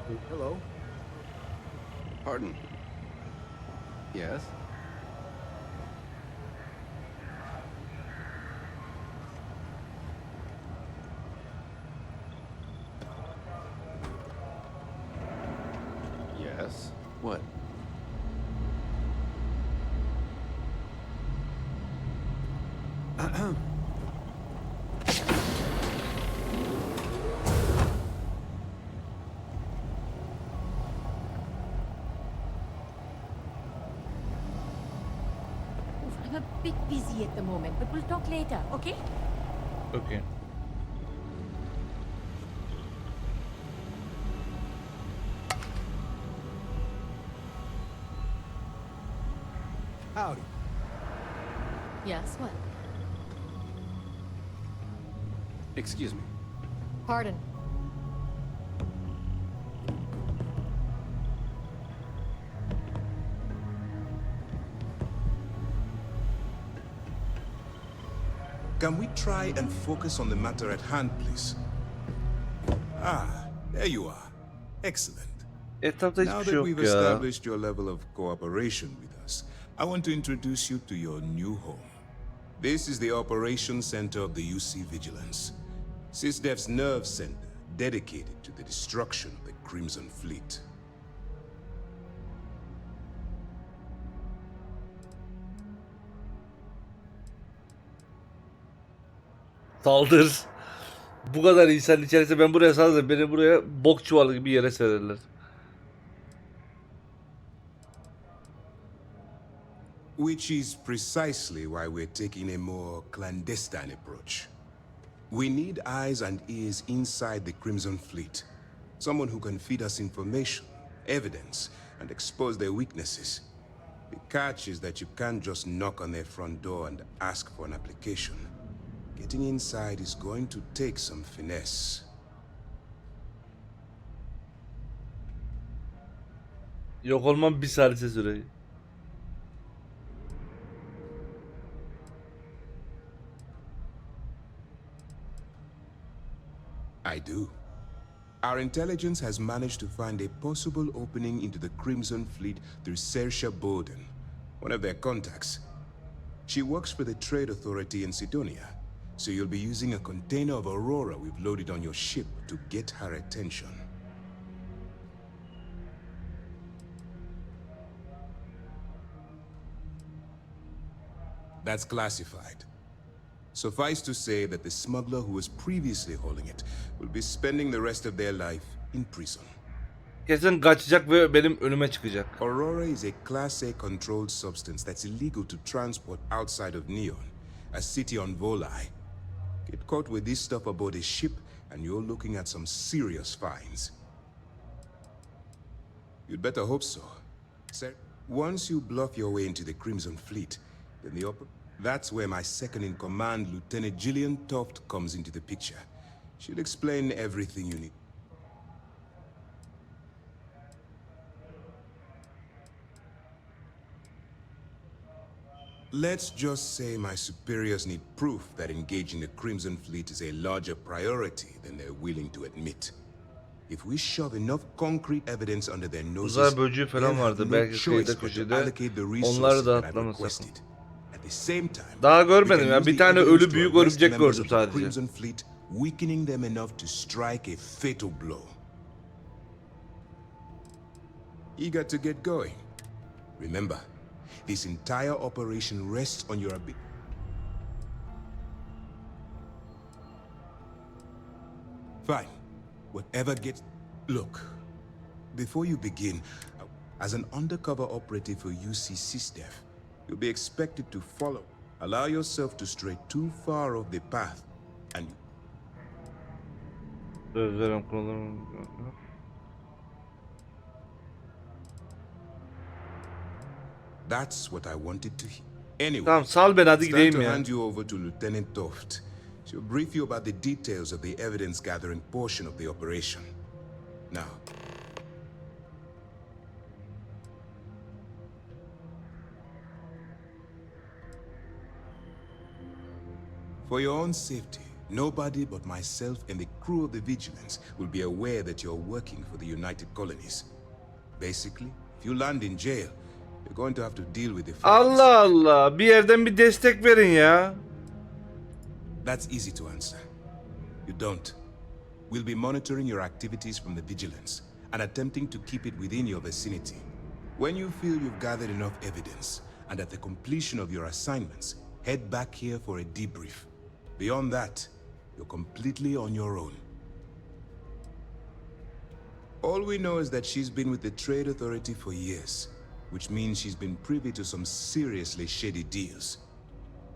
Hello. Pardon. Yes. Yes. What? I'm a bit busy at the moment, but we'll talk later, okay? Okay. Howdy. Yes, what? Excuse me. Pardon. Can we try and focus on the matter at hand, please? Ah, there you are. Excellent. Etrafta Now hiçbir şey that we've yok ya. established your level of cooperation with us, I want to introduce you to your new home. This is the Operations Center of the UC Vigilance, SysDef's nerve center dedicated to the destruction of the Crimson Fleet. Saldır. Bu kadar insan içerisinde ben buraya saldım. Beni buraya bok çuvalı gibi yere sererler. Which is precisely why we're taking a more clandestine approach. We need eyes and ears inside the Crimson Fleet. Someone who can feed us information, evidence, and expose their weaknesses. The catch is that you can't just knock on their front door and ask for an application. Getting inside is going to take some finesse. Yok olmam bir saniye süreyi. I do. Our intelligence has managed to find a possible opening into the Crimson Fleet through Saoirse Bowden, one of their contacts. She works for the Trade Authority in Sidonia, so you'll be using a container of Aurora we've loaded on your ship to get her attention. That's classified. Suffice to say that the smuggler who was previously holding it will be spending the rest of their life in prison. Kesin kaçacak ve benim önüme çıkacak. Aurora is a Class A controlled substance that's illegal to transport outside of Neon, a city on Volai. Get caught with this stuff aboard a ship and you're looking at some serious fines. You'd better hope so. Sir, once you bluff your way into the Crimson Fleet, then that's where my second-in-command, Lieutenant Gillian Toft, comes into the picture. She'll explain everything you need. Let's just say my superiors need proof that engaging the Crimson Fleet is a larger priority than they're willing to admit. If we shove enough concrete evidence under their noses, Uzay böceği falan vardı. Belki kıyıda köşede. Onları da atlama sakın. Daha görmedim ya. Bir tane ölü büyük örümcek gördüm sadece. Weakening them enough to strike a fatal blow. Eager to get going? Remember, this entire operation rests on your ability. Fine. Whatever gets... Look, before you begin, as an undercover operative for UC SysDef, you'll be expected to follow. Allow yourself to stray too far off the path, and... That's what I wanted to hear. Anyway, tamam, sal ben, hadi it's time gideyim to ya. hand you over to Lieutenant Toft. She'll brief you about the details of the evidence-gathering portion of the operation. Now, for your own safety, Nobody but myself and the crew of the Vigilance will be aware that you're working for the United Colonies. Basically, if you land in jail, you're going to have to deal with the facts. Allah Allah. Bir yerden bir destek verin ya. That's easy to answer. You don't. We'll be monitoring your activities from the Vigilance and attempting to keep it within your vicinity. When you feel you've gathered enough evidence, and at the completion of your assignments, head back here for a debrief. Beyond that, you're completely on your own. All we know is that she's been with the Trade Authority for years, which means she's been privy to some seriously shady deals.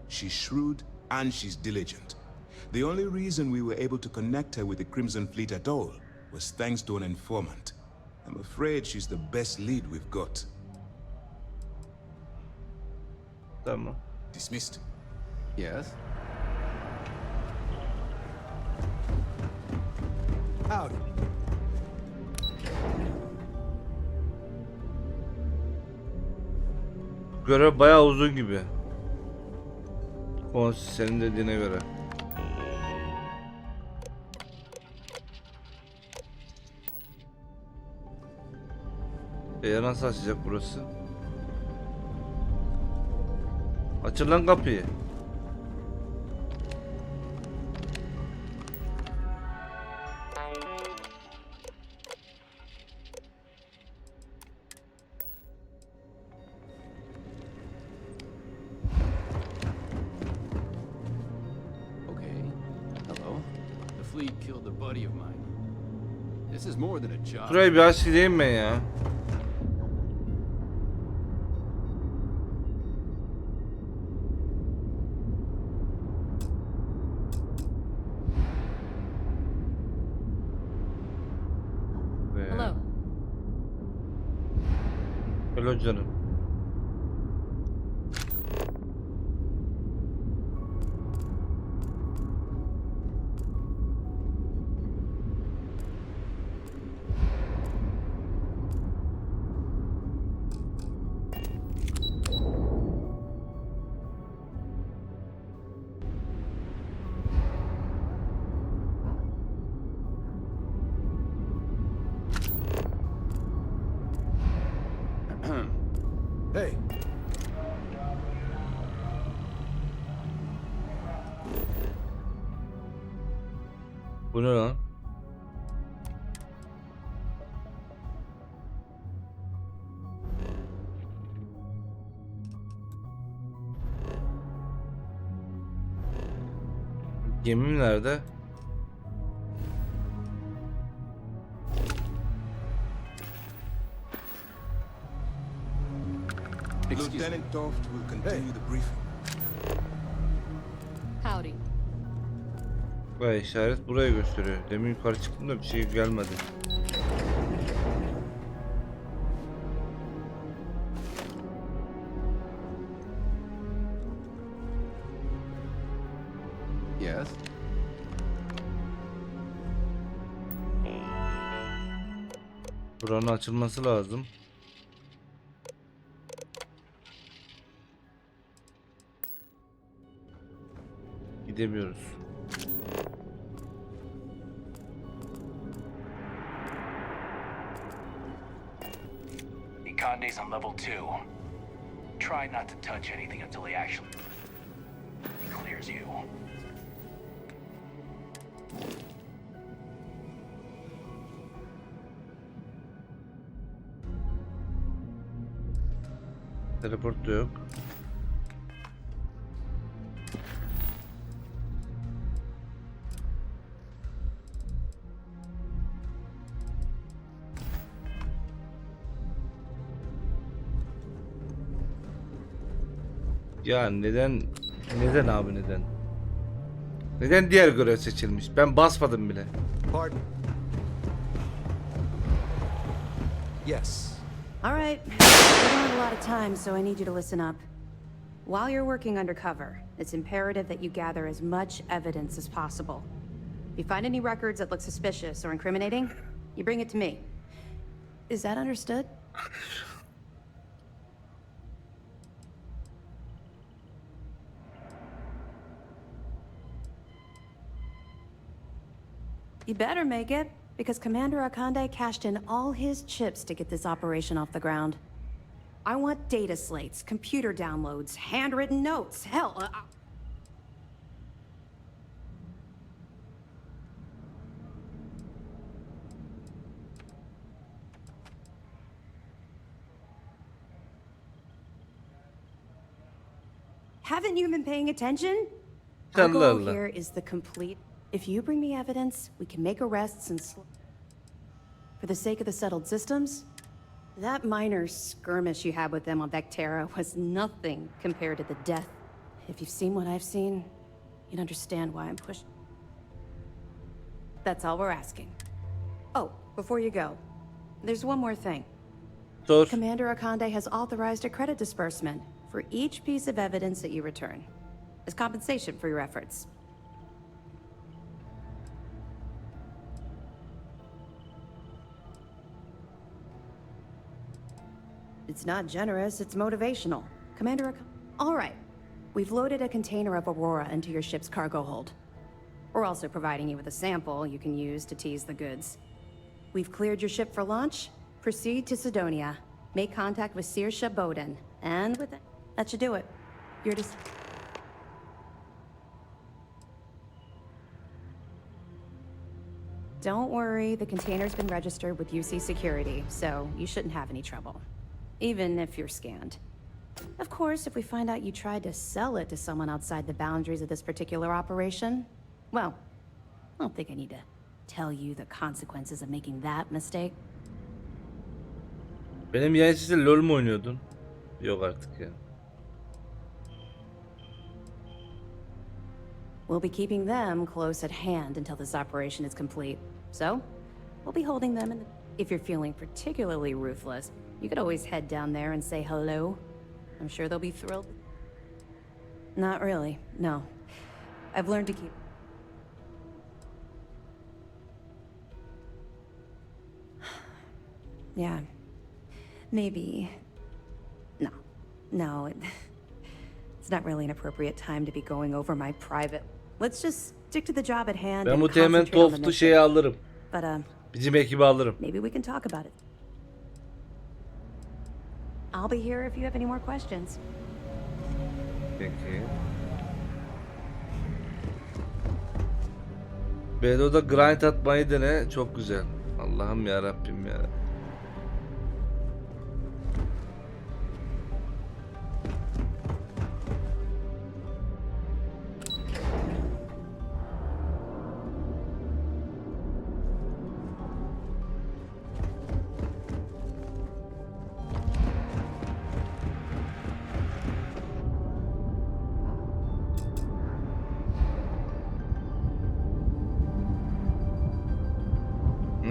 She's shrewd and she's diligent. The only reason we were able to connect her with the Crimson Fleet at all was thanks to an informant. I'm afraid she's the best lead we've got. Tamam. Dismissed. Yes? Howdy. Görev bayağı uzun gibi. Senin dediğine göre. Nasıl açacak burası? Açın lan kapıyı. Okay. Hello. The fleet killed a buddy of mine. This is more than a job. Şurayı bir açayım ben ya. Hello. Hello canım. Hey. Bu ne lan? Gemim nerede? Lieutenant Toft will continue the briefing. Howdy. Vay işaret buraya gösteriyor. Demin yukarı çıktım da bir şey gelmedi. Yes. Buranın açılması lazım. Gidemiyoruz. Conde's on level 2. Try not to touch anything until he actually clears you. Teleport da yok. Ya neden abi neden? Neden diğer görev seçilmiş? Ben basmadım bile. Pardon. Yes. All right. We don't have a lot of time, so I need you to listen up. While you're working undercover, it's imperative that you gather as much evidence as possible. If you find any records that look suspicious or incriminating, you bring it to me. Is that understood? You better make it, because Commander Akande cashed in all his chips to get this operation off the ground. I want data slates, computer downloads, handwritten notes, hell, haven't you been paying attention? Our Allah goal Allah. here is the complete... If you bring me evidence, we can make arrests and... For the sake of the settled systems, that minor skirmish you had with them on Vectera was nothing compared to the death. If you've seen what I've seen, you'd understand why I'm pushing. That's all we're asking. Oh, before you go, there's one more thing. Sor. Commander Akande has authorized a credit disbursement for each piece of evidence that you return, as compensation for your efforts. It's not generous, it's motivational. Commander all right. We've loaded a container of Aurora into your ship's cargo hold. We're also providing you with a sample you can use to tease the goods. We've cleared your ship for launch. Proceed to Sidonia. Make contact with Saoirse Bowden. And with it, that should do it. You're just... Don't worry, the container's been registered with UC Security, so you shouldn't have any trouble. Even if you're scanned. Of course, if we find out you tried to sell it to someone outside the boundaries of this particular operation, well, I don't think I need to tell you the consequences of making that mistake. Benim yayın sesi LoL mu oynuyordun? Yok artık ya. We'll be keeping them close at hand until this operation is complete. So, we'll be holding them in the... If you're feeling particularly ruthless, you could always head down there and say hello. I'm sure they'll be thrilled. Not really, no. I've learned to keep... Yeah. Maybe... No, it's not really an appropriate time to be going over my private... Let's just stick to the job at hand Ben and muhtemelen concentrate on the Tolf'tu mission. şeyi alırım. But, Bizim ekibi alırım. maybe we can talk about it. I'll be here if you have any more questions. Peki. Bedo'da grind atmayı dene. Çok güzel. Allah'ım ya Rabbim ya.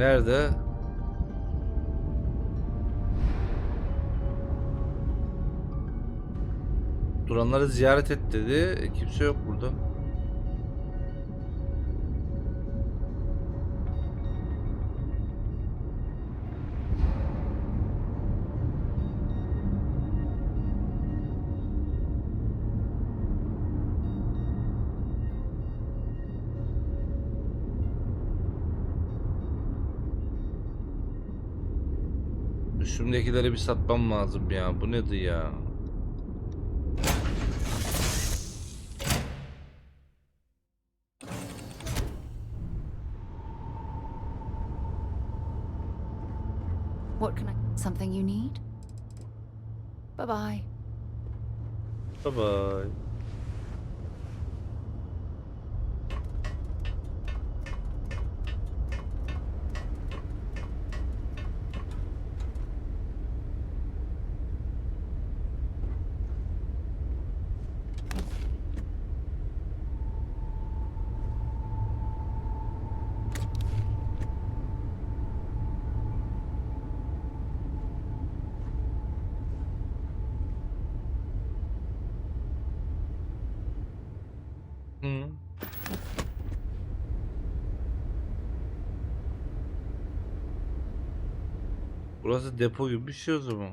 Nerede? Duranları ziyaret et dedi. Kimse yok burada. Üstümdekileri bir satmam lazım ya. Bu nedir ya? What can I... Something you need? Bye-bye. Bye bye. Hı. Burası depo gibi bir şey o zaman.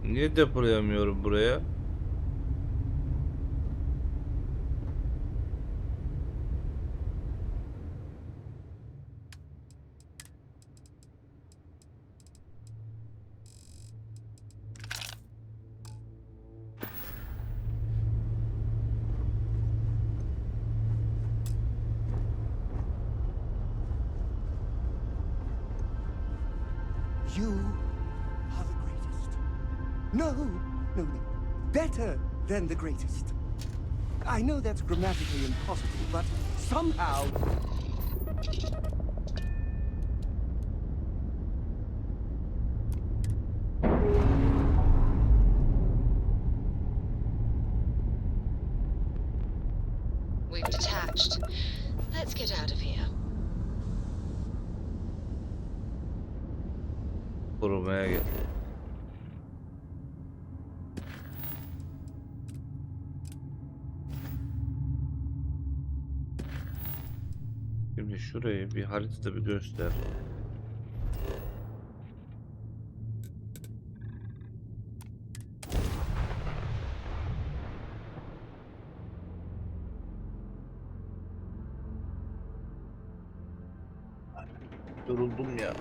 Niye depolayamıyorum buraya? You are the greatest. No, no, no. Better than the greatest. I know that's grammatically impossible, but somehow... We've detached. Let's get out of here. Korumaya gel. Şimdi şurayı bir haritada bir göster. Yoruldum ya.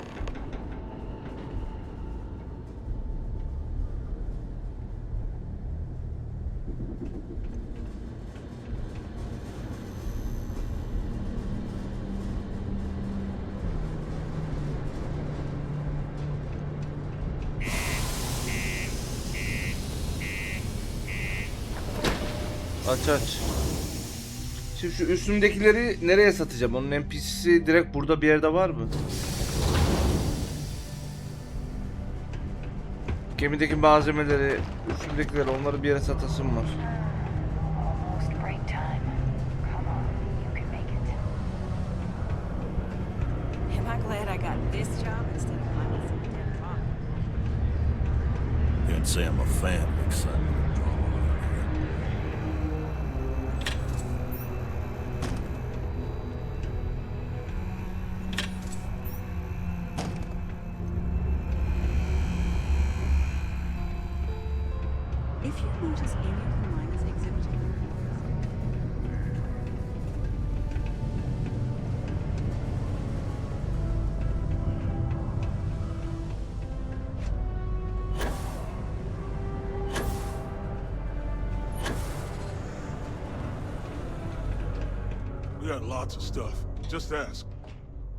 Aç. Şimdi şu üstümdekileri nereye satacağım? Onun NPC'si direkt burada bir yerde var mı? Gemideki malzemeleri, üstümdekileri, onları bir yere satasım var. Am I glad I got this job instead of climbing some damn rock? Can't say I'm a fan of excitement. If you notice any of the miners exhibiting We got lots of stuff. Just ask.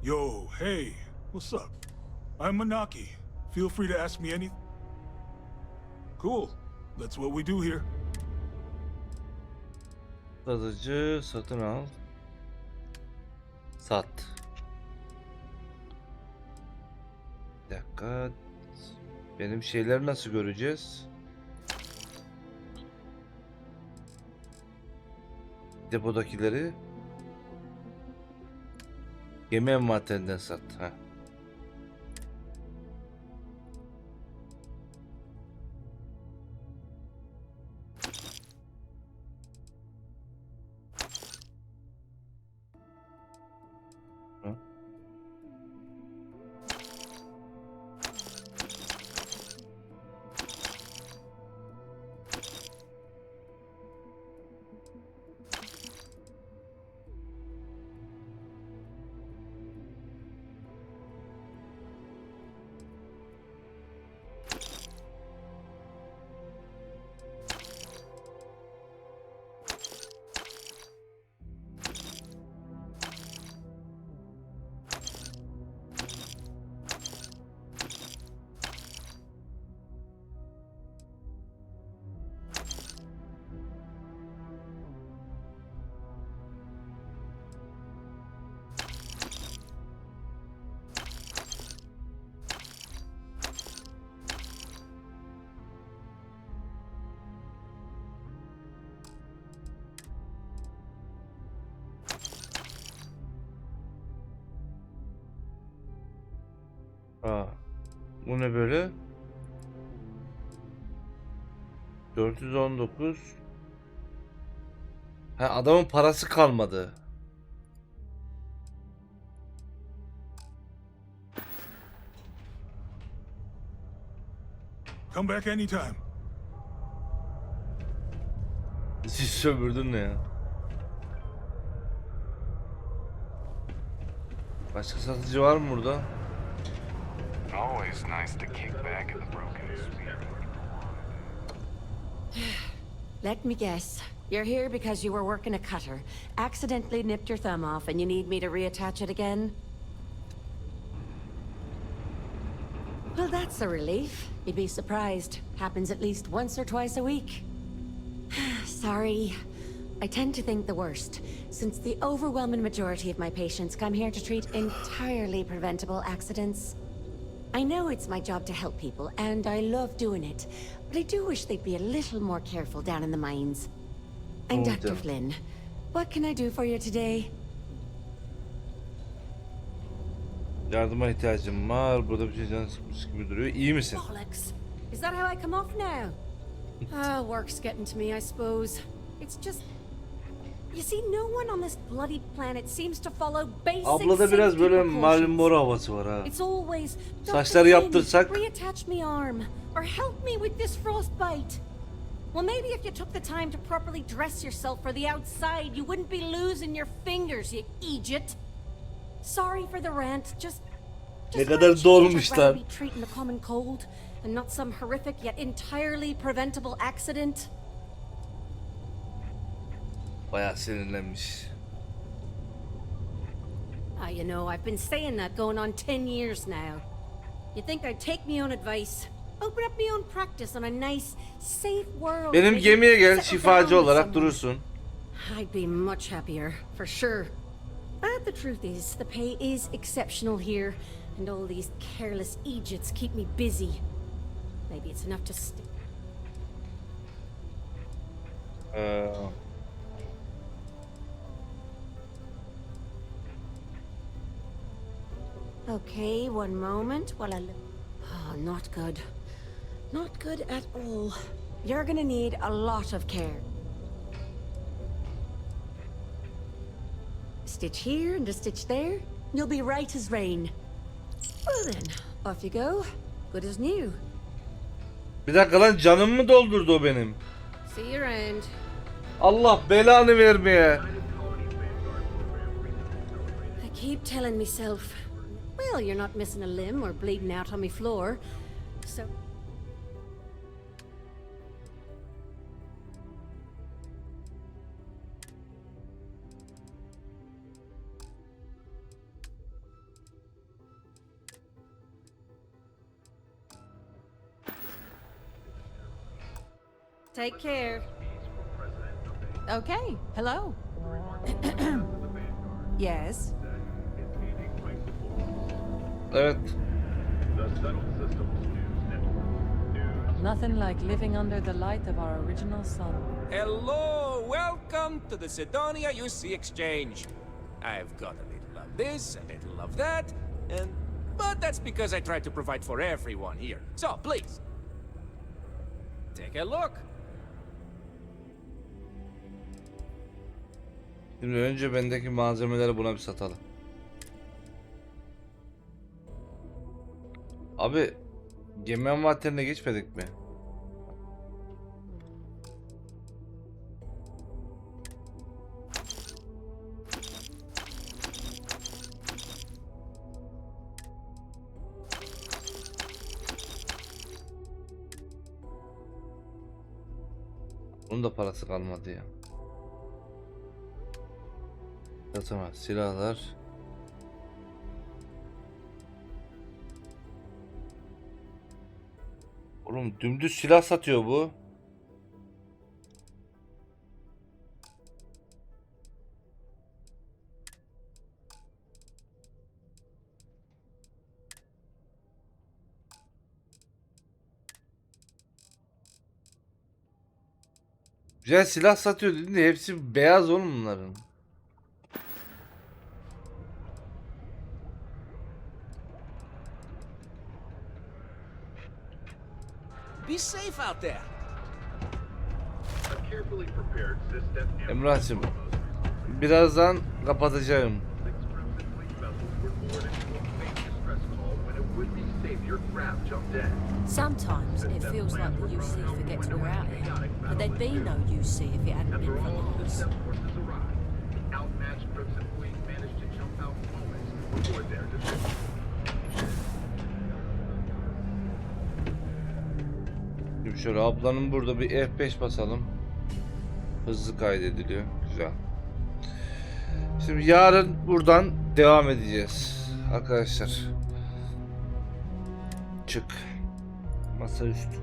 Yo, hey, what's up? I'm Manaki. Feel free to ask me anything. Cool. That's what we do here. Satıcı, satın al. Sat. Bir dakika. Benim şeyleri nasıl göreceğiz? Depodakileri. Gemi envanterinden sat. Ha. Aa, bu ne böyle? 419. Ha, adamın parası kalmadı. Come back anytime. Siz sömürdün ne ya? Başka satıcı var mı burada? Always nice to kick back in the broken spirit. Let me guess. You're here because you were working a cutter, accidentally nipped your thumb off, and you need me to reattach it again? Well, that's a relief. You'd be surprised. Happens at least once or twice a week. Sorry. I tend to think the worst, since the overwhelming majority of my patients come here to treat entirely preventable accidents. I know it's my job to help people, and I love doing it, but I do wish they'd be a little more careful down in the mines. I'm Dr. Flynn. What can I do for you today? Yardıma ihtiyacım var. Burada bir şey can sıkmış gibi duruyor. İyi misin? Bollocks. Is that how I come off now? Work's getting to me, I suppose. It's just... You see, no one on this bloody planet seems to follow basic Ablada biraz böyle safety Marilyn precautions. Monroe havası var ha. It's always, Saçları yaptırsak. reattach me arm, or help me with this frostbite. Well, maybe if you took the time to properly dress yourself for the outside, you wouldn't be losing your fingers, you idiot. Sorry for the rant, just Ne kadar dolmuşlar. be treating the common cold, and not some horrific yet entirely preventable accident. Bayağı sinirlenmiş. You know, I've been saying that going on 10 years now. You think I'd take me own advice? Open up my own practice on a nice, safe world. Benim gemiye gel, Settle şifacı down with olarak someone. durursun. I'd be much happier, for sure. But the truth is, the pay is exceptional here, and all these careless idiots keep me busy. Maybe it's enough to stick. Okay, one moment while I look. Oh, not good. Not good at all. You're gonna need a lot of care. Stitch here and a stitch there. You'll be right as rain. Well then, off you go. Good as new. Bir dakika lan, canımı mı doldurdu o benim? See you around. Allah belanı vermeye. I keep telling myself, well, you're not missing a limb or bleeding out on my floor, so... Take care. Okay, hello. Yes. Evet. Nothing like living under the light of our original sun. Hello, welcome to the Sidonia UC Exchange. I've got a little of this, a little of that, but that's because I try to provide for everyone here. So, please, take a look. Şimdi önce bendeki malzemeleri buna bir satalım. Abi, gemi envanterine geçmedik mi? Bunun da parası kalmadı ya. Tamam, silahlar. Oğlum dümdüz silah satıyor bu. Güzel silah satıyor dedin de hepsi beyaz oğlum bunların. Be safe out there. Emrah'cığım, birazdan kapatacağım. Sometimes it feels like the UC forgets we're out here, but there'd be no UC if it hadn't been for us. Şimdi şöyle ablanın burada bir F5 basalım. Hızlı kaydediliyor. Güzel. Şimdi yarın buradan devam edeceğiz arkadaşlar. Çık. Masaüstü.